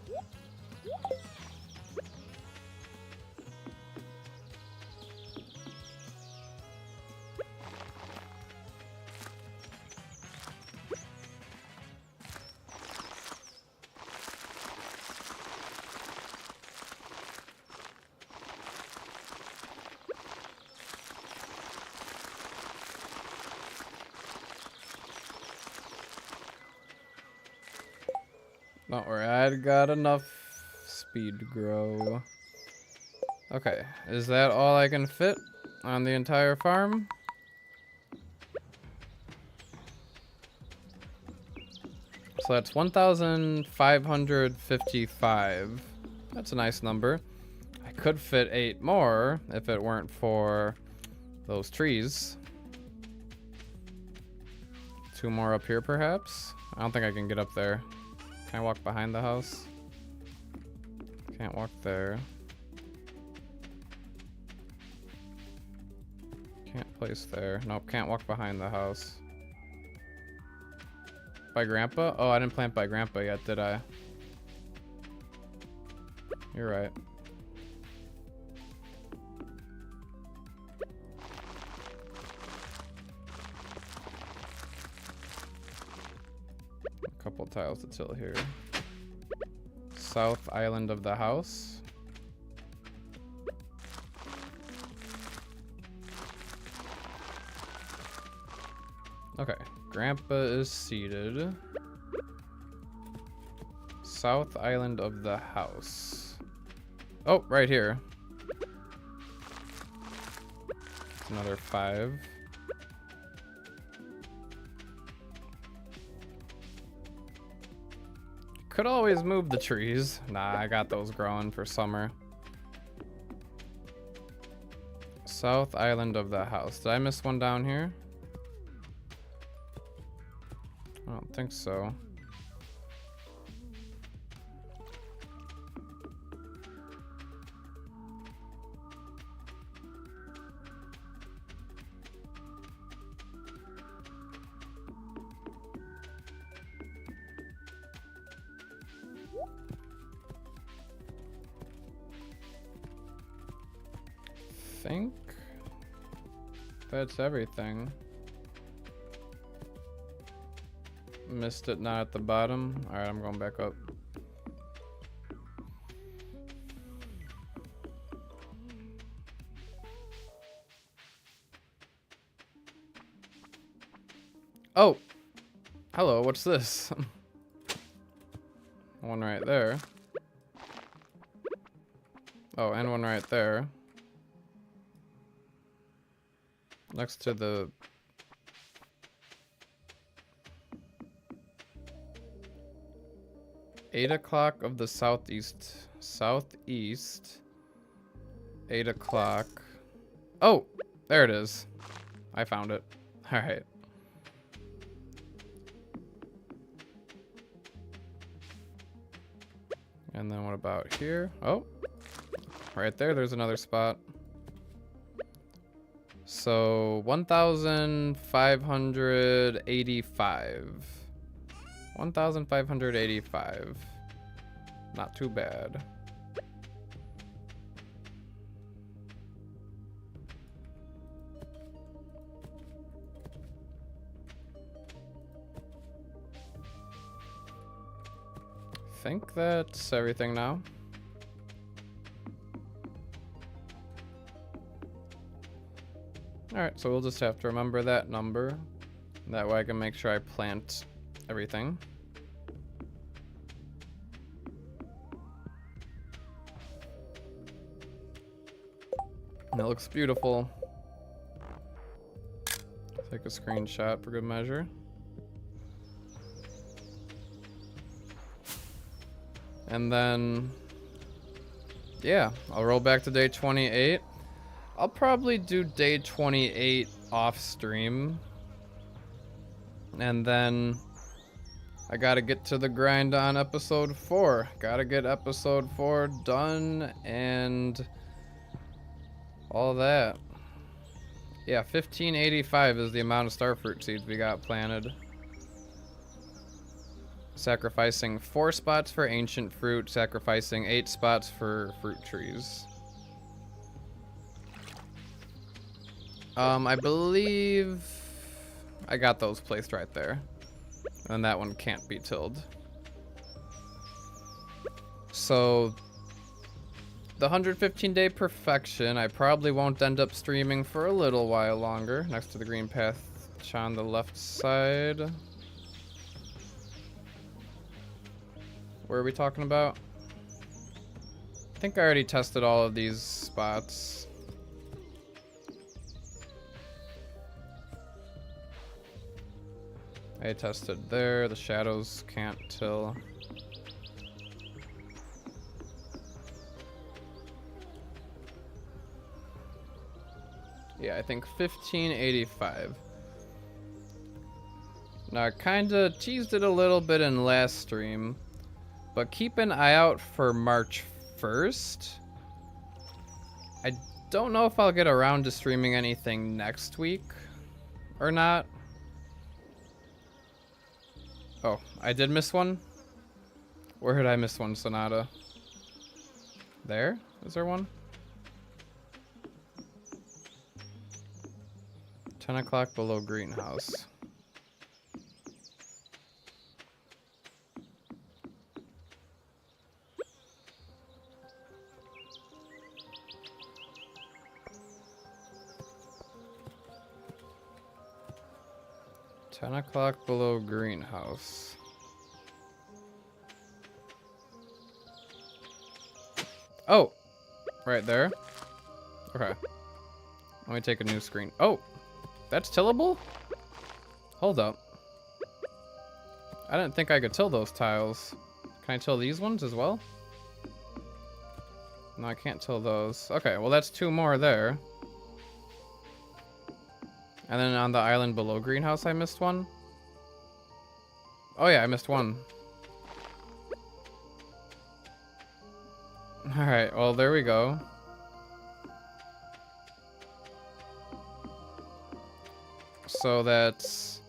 Don't worry, I've got enough speed grow. Okay, is that all I can fit on the entire farm? So that's 1,555. That's a nice number. I could fit 8 more if it weren't for those trees. 2 more up here, perhaps? I don't think I can get up there. Can I walk behind the house? Can't walk there. Can't place there. Nope, can't walk behind the house. By Grandpa? Oh, I didn't plant by Grandpa yet, did I? You're right. A couple tiles to till here. South island of the house. Okay, Grandpa is seated. South island of the house. Oh, right here. That's another 5. Could always move the trees. Nah, I got those growing for summer. South island of the house. Did I miss one down here? I don't think so. Think that's everything. Missed it, not at the bottom. All right, I'm going back up. Oh, hello, what's this? One right there. Oh, and one right there. Next to the... Eight o'clock of the southeast. Southeast. 8 o'clock. Oh, there it is. I found it. All right. And then what about here? Oh, right there, there's another spot. So 1,585. 1,585. Not too bad. I think that's everything now. Alright, so we'll just have to remember that number. That way I can make sure I plant everything. And it looks beautiful. Take a screenshot for good measure. And then, yeah, I'll roll back to day 28. I'll probably do day 28 off stream. And then I gotta get to the grind on episode 4. Gotta get episode 4 done and all that. Yeah, 1585 is the amount of starfruit seeds we got planted. Sacrificing 4 spots for ancient fruit, sacrificing 8 spots for fruit trees. I believe I got those placed right there. And that one can't be tilled. So the 115-day perfection, I probably won't end up streaming for a little while longer. Next to the green path on the left side. Where are we talking about? I think I already tested all of these spots. I tested there. The shadows can't till. Yeah, I think 1585. Now, I kind of teased it a little bit in last stream, but keep an eye out for March 1st. I don't know if I'll get around to streaming anything next week or not. Oh, I did miss one? Where did I miss one, Sonata? There? Is there one? 10 o'clock below greenhouse. Ten o'clock below greenhouse. Oh, right there. Okay. Let me take a new screen. Oh, that's tillable? Hold up. I didn't think I could till those tiles. Can I till these ones as well? No, I can't till those. Okay, well that's 2 more there. And then on the island below greenhouse, I missed one. Oh yeah, I missed one. Alright, well there we go. So that's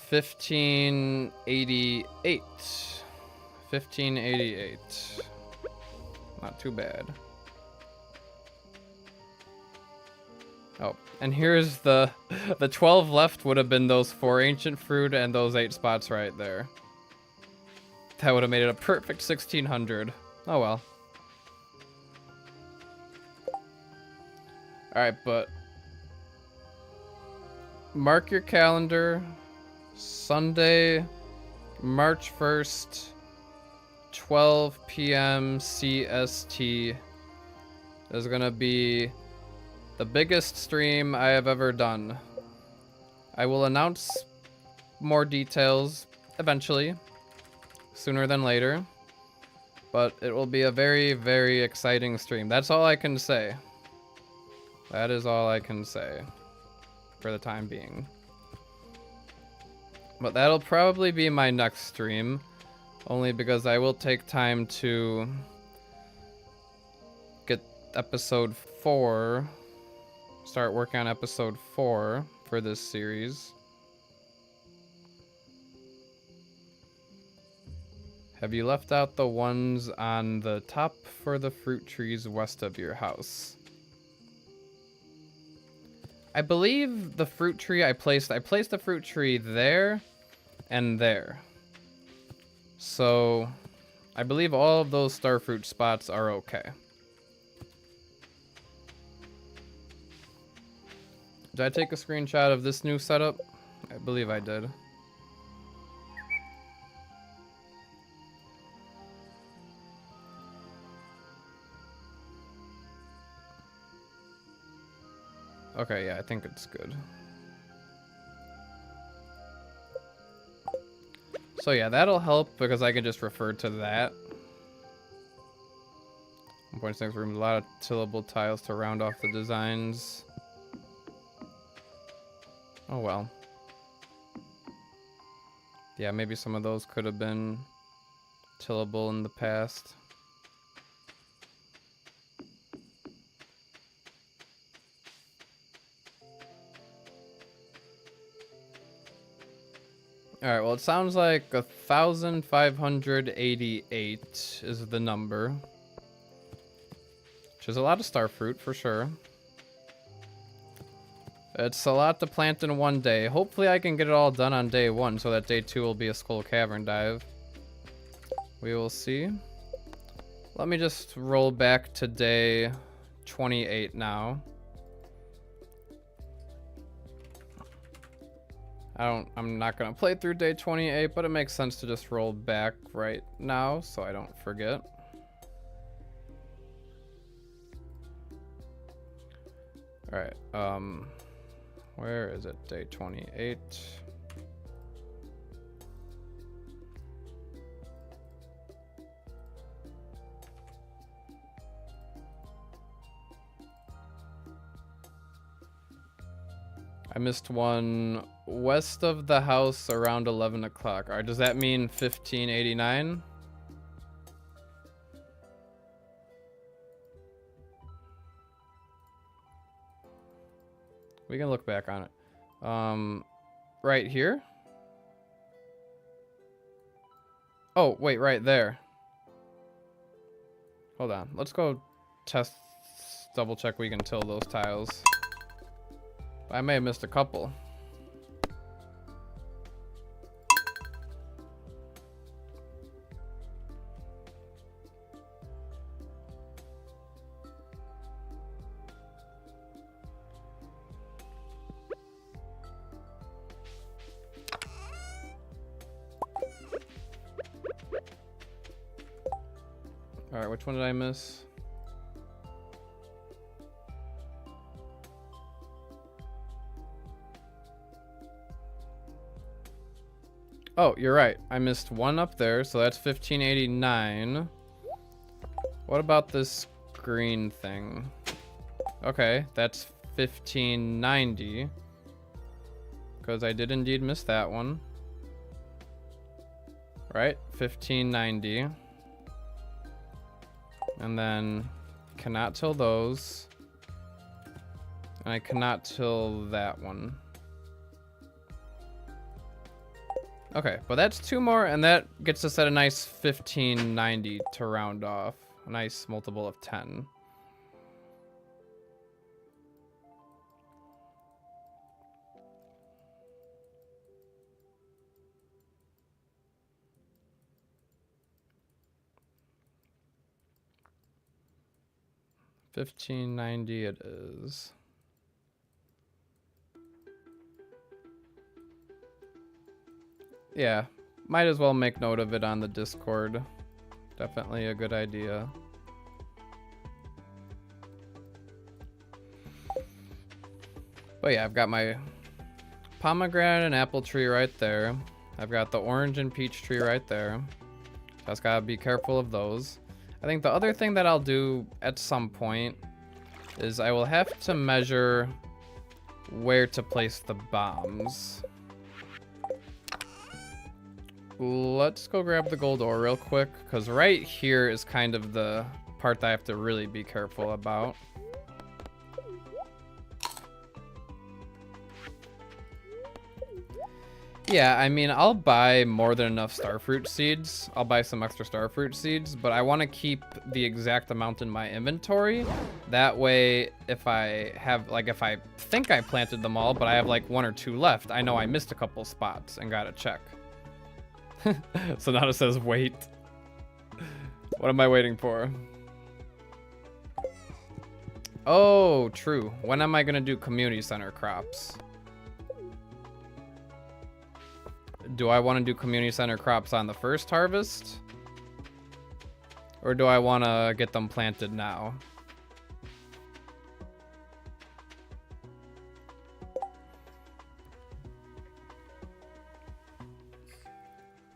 1588. 1588. Not too bad. Oh, and here's the 12 left would have been those 4 ancient fruit and those 8 spots right there. That would have made it a perfect 1600. Oh well. Alright, but mark your calendar. Sunday, March 1st, 12 p.m. CST is gonna be the biggest stream I have ever done. I will announce more details eventually, sooner than later, but it will be a very, very exciting stream. That's all I can say. That is all I can say for the time being. But that'll probably be my next stream, only because I will take time to get episode 4, start working on episode 4 for this series. Have you left out the ones on the top for the fruit trees west of your house? I believe the fruit tree I placed the fruit tree there and there. So I believe all of those starfruit spots are okay. Did I take a screenshot of this new setup? I believe I did. Okay, yeah, I think it's good. So yeah, that'll help because I can just refer to that. 1.6 rooms, a lot of tillable tiles to round off the designs. Oh well. Yeah, maybe some of those could have been tillable in the past. Alright, well it sounds like 1,588 is the number. Which is a lot of starfruit for sure. It's a lot to plant in one day. Hopefully I can get it all done on day 1 so that day 2 will be a Skull Cavern dive. We will see. Let me just roll back to day 28 now. I'm not gonna play through day 28, but it makes sense to just roll back right now so I don't forget. Alright, where is it? Day 28. I missed one west of the house around 11 o'clock. Alright, does that mean 1589? We can look back on it. Right here? Oh, wait, right there. Hold on. Let's go test, double check we can till those tiles. I may have missed a couple. All right, which one did I miss? Oh, you're right. I missed one up there, so that's 1589. What about this green thing? Okay, that's 1590. Because I did indeed miss that one. Right? 1590. And then cannot till those. And I cannot till that one. Okay, but that's two more, and that gets us at a nice 1590 to round off. A nice multiple of 10. $15.90 it is. Yeah, might as well make note of it on the Discord. Definitely a good idea. But yeah, I've got my pomegranate and apple tree right there. I've got the orange and peach tree right there. Just gotta be careful of those. I think the other thing that I'll do at some point is I will have to measure where to place the bombs. Let's go grab the gold ore real quick, because right here is kind of the part that I have to really be careful about. Yeah, I mean, I'll buy more than enough starfruit seeds. I'll buy some extra starfruit seeds, but I want to keep the exact amount in my inventory. That way, if I have, like, if I think I planted them all, but I have like 1 or 2 left, I know I missed a couple spots and gotta check. So now it says wait. What am I waiting for? Oh, true. When am I gonna do community center crops? Do I want to do community center crops on the first harvest? Or do I want to get them planted now?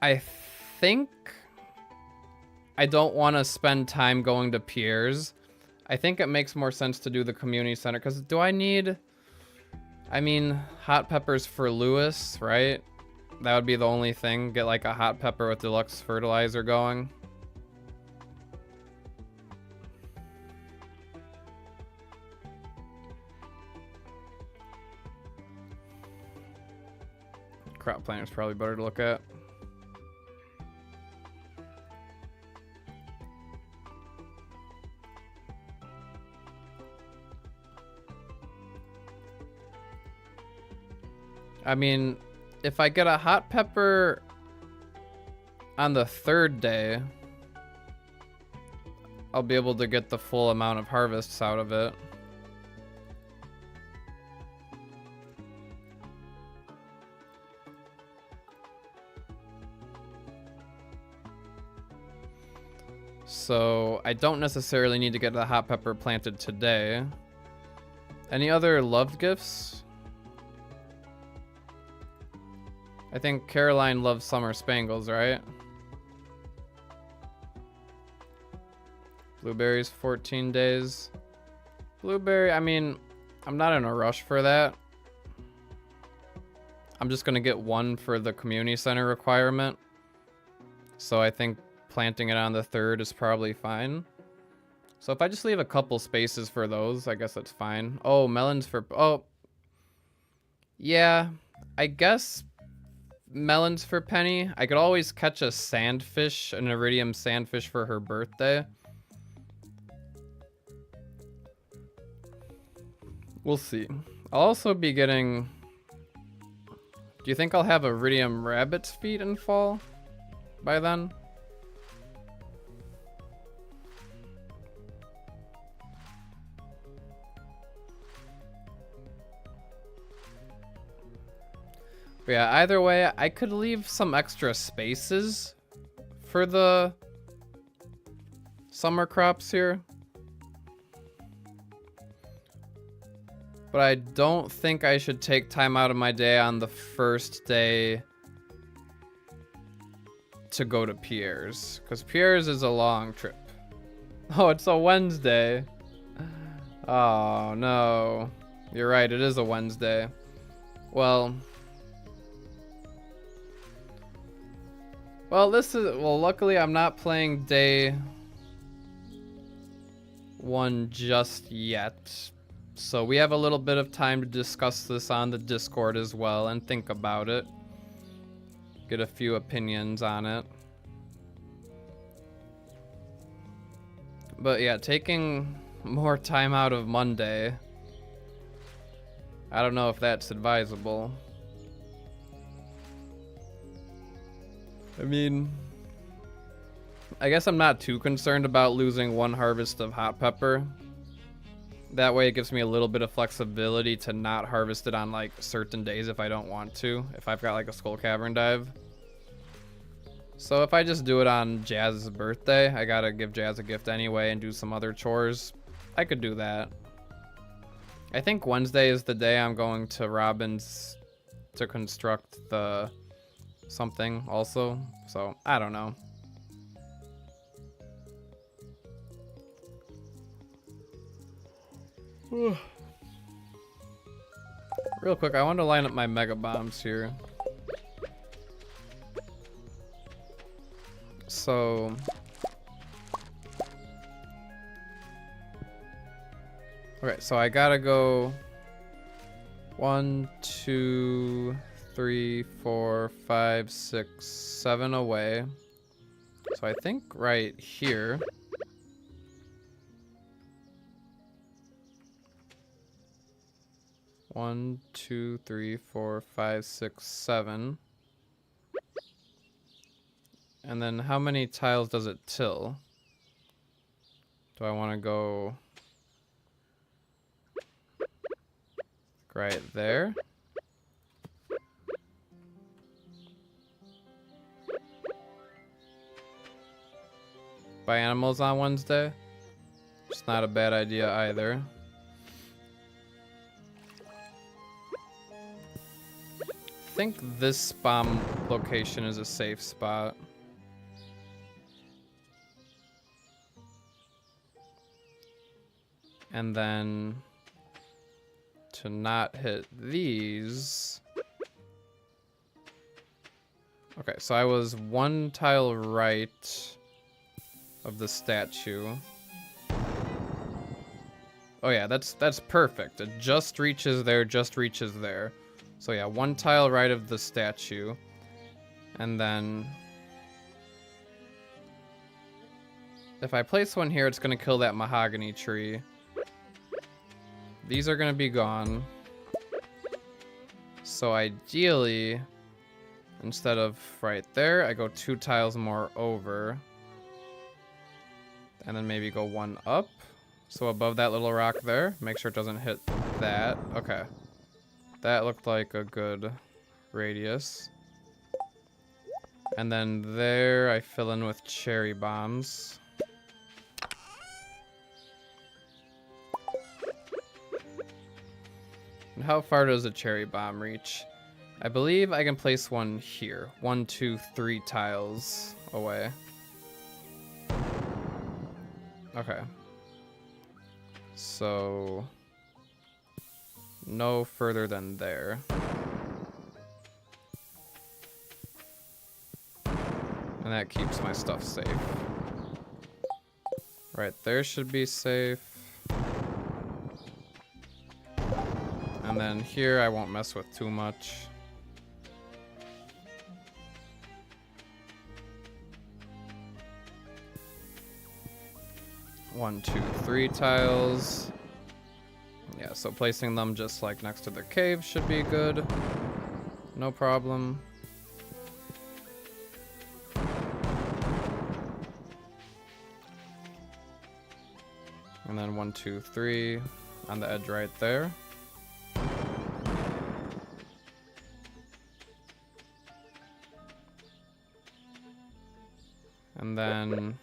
I think I don't want to spend time going to Pierre's. I think it makes more sense to do the community center, because do I need... I mean, hot peppers for Lewis, right? That would be the only thing. Get like a hot pepper with deluxe fertilizer going. Crop planter's probably better to look at. I mean, if I get a hot pepper on the 3rd day, I'll be able to get the full amount of harvests out of it. So I don't necessarily need to get the hot pepper planted today. Any other loved gifts? I think Caroline loves summer spangles, right? Blueberries, 14 days. Blueberry, I mean, I'm not in a rush for that. I'm just gonna get 1 for the community center requirement. So I think planting it on the 3rd is probably fine. So if I just leave a couple spaces for those, I guess that's fine. Oh, melons for, oh, Yeah, I guess melons for Penny. I could always catch a sandfish, an iridium sandfish for her birthday. We'll see. I'll also be getting... Do you think I'll have iridium rabbit's feet in fall by then? But yeah, either way, I could leave some extra spaces for the summer crops here. But I don't think I should take time out of my day on the first day to go to Pierre's, because Pierre's is a long trip. Oh, it's a Wednesday. Oh, no. You're right, it is a Wednesday. Well, luckily I'm not playing day 1 just yet. So we have a little bit of time to discuss this on the Discord as well and think about it. Get a few opinions on it. But yeah, taking more time out of Monday, I don't know if that's advisable. I mean, I guess I'm not too concerned about losing 1 harvest of hot pepper. That way it gives me a little bit of flexibility to not harvest it on like certain days if I don't want to, if I've got like a skull cavern dive. So if I just do it on Jazz's birthday, I gotta give Jazz a gift anyway and do some other chores, I could do that. I think Wednesday is the day I'm going to Robin's to construct the something also, so I don't know. Real quick, I want to line up my mega bombs here. So okay, so I gotta go 1, 2, 3, 4, 5, 6, 7 away. So I think right here. One, 2, 3, 4, 5, 6, 7. And then how many tiles does it till? Do I want to go right there? Buy animals on Wednesday? It's not a bad idea either. I think this bomb location is a safe spot. And then to not hit these. Okay, so I was 1 tile right of the statue. Oh yeah, that's perfect. It just reaches there, just reaches there. So yeah, 1 tile right of the statue. And then if I place one here, it's gonna kill that mahogany tree. These are gonna be gone. So ideally, instead of right there, I go 2 tiles more over. And then maybe go 1 up. So above that little rock there, make sure it doesn't hit that. Okay. That looked like a good radius. And then there, I fill in with cherry bombs. And how far does a cherry bomb reach? I believe I can place one here. 1, 2, 3 tiles away. Okay. So no further than there. And that keeps my stuff safe. Right there should be safe. And then here I won't mess with too much. One, two, three tiles. Yeah, so placing them just like next to the cave should be good. No problem. And then 1, 2, 3 on the edge right there. And then,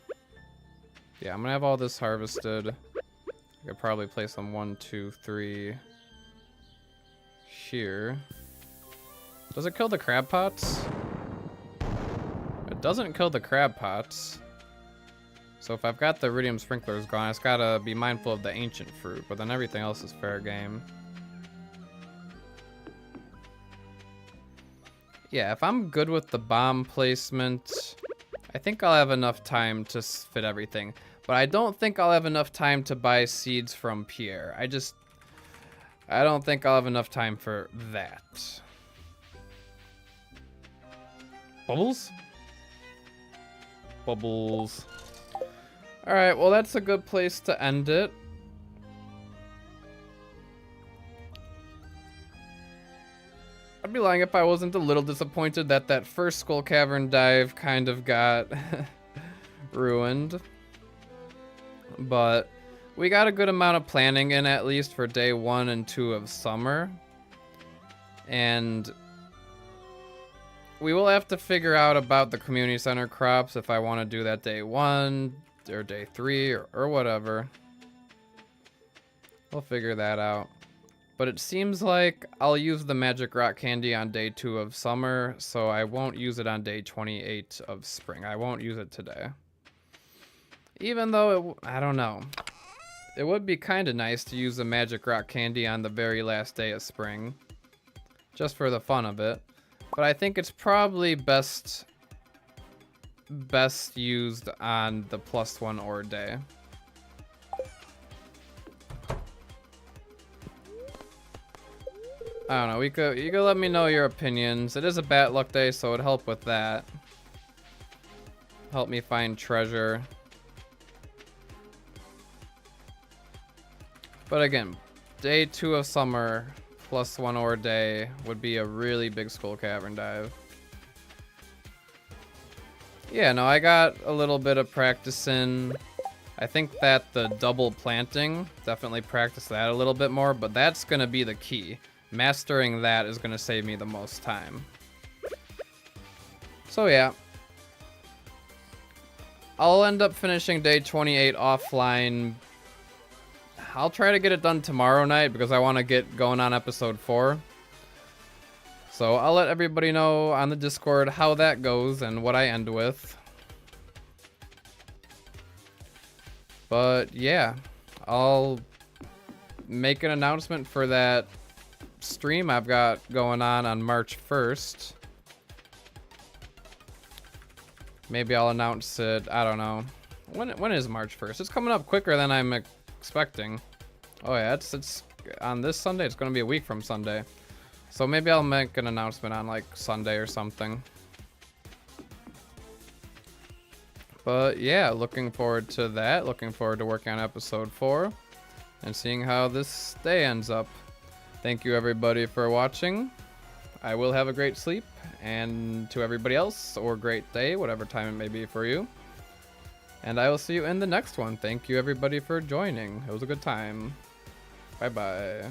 yeah, I'm gonna have all this harvested. I could probably place them 1, 2, 3 here. Does it kill the crab pots? It doesn't kill the crab pots. So if I've got the iridium sprinklers gone, I just gotta be mindful of the ancient fruit, but then everything else is fair game. Yeah, if I'm good with the bomb placement, I think I'll have enough time to fit everything. But I don't think I'll have enough time to buy seeds from Pierre. I don't think I'll have enough time for that. Bubbles? Bubbles. Alright, well that's a good place to end it. I'd be lying if I wasn't a little disappointed that that first Skull Cavern dive kind of got ruined. But we got a good amount of planning in, at least for day 1 and 2 of summer. And we will have to figure out about the community center crops if I want to do that day 1 or day 3 or whatever. We'll figure that out. But it seems like I'll use the magic rock candy on day 2 of summer, so I won't use it on day 28 of spring. I won't use it today. Even though, I don't know. It would be kind of nice to use the magic rock candy on the very last day of spring. Just for the fun of it. But I think it's probably best used on the +1 ore day. I don't know, you could let me know your opinions. It is a bad luck day, so it'd help with that. Help me find treasure. But again, day 2 of summer +1 ore day would be a really big Skull Cavern dive. Yeah, no, I got a little bit of practice in. I think that the double planting, definitely practice that a little bit more, but that's gonna be the key. Mastering that is gonna save me the most time. So yeah. I'll end up finishing day 28 offline. I'll try to get it done tomorrow night because I want to get going on episode 4. So I'll let everybody know on the Discord how that goes and what I end with. But yeah, I'll make an announcement for that stream I've got going on March 1st. Maybe I'll announce it, I don't know. When is March 1st? It's coming up quicker than I'm expecting. Oh yeah, it's on this Sunday. It's gonna be a week from Sunday. So maybe I'll make an announcement on like Sunday or something. But yeah, looking forward to that. Looking forward to working on episode 4 and seeing how this day ends up. Thank you everybody for watching. I will have a great sleep, and to everybody else, or great day, whatever time it may be for you. And I will see you in the next one. Thank you everybody for joining. It was a good time. Bye bye.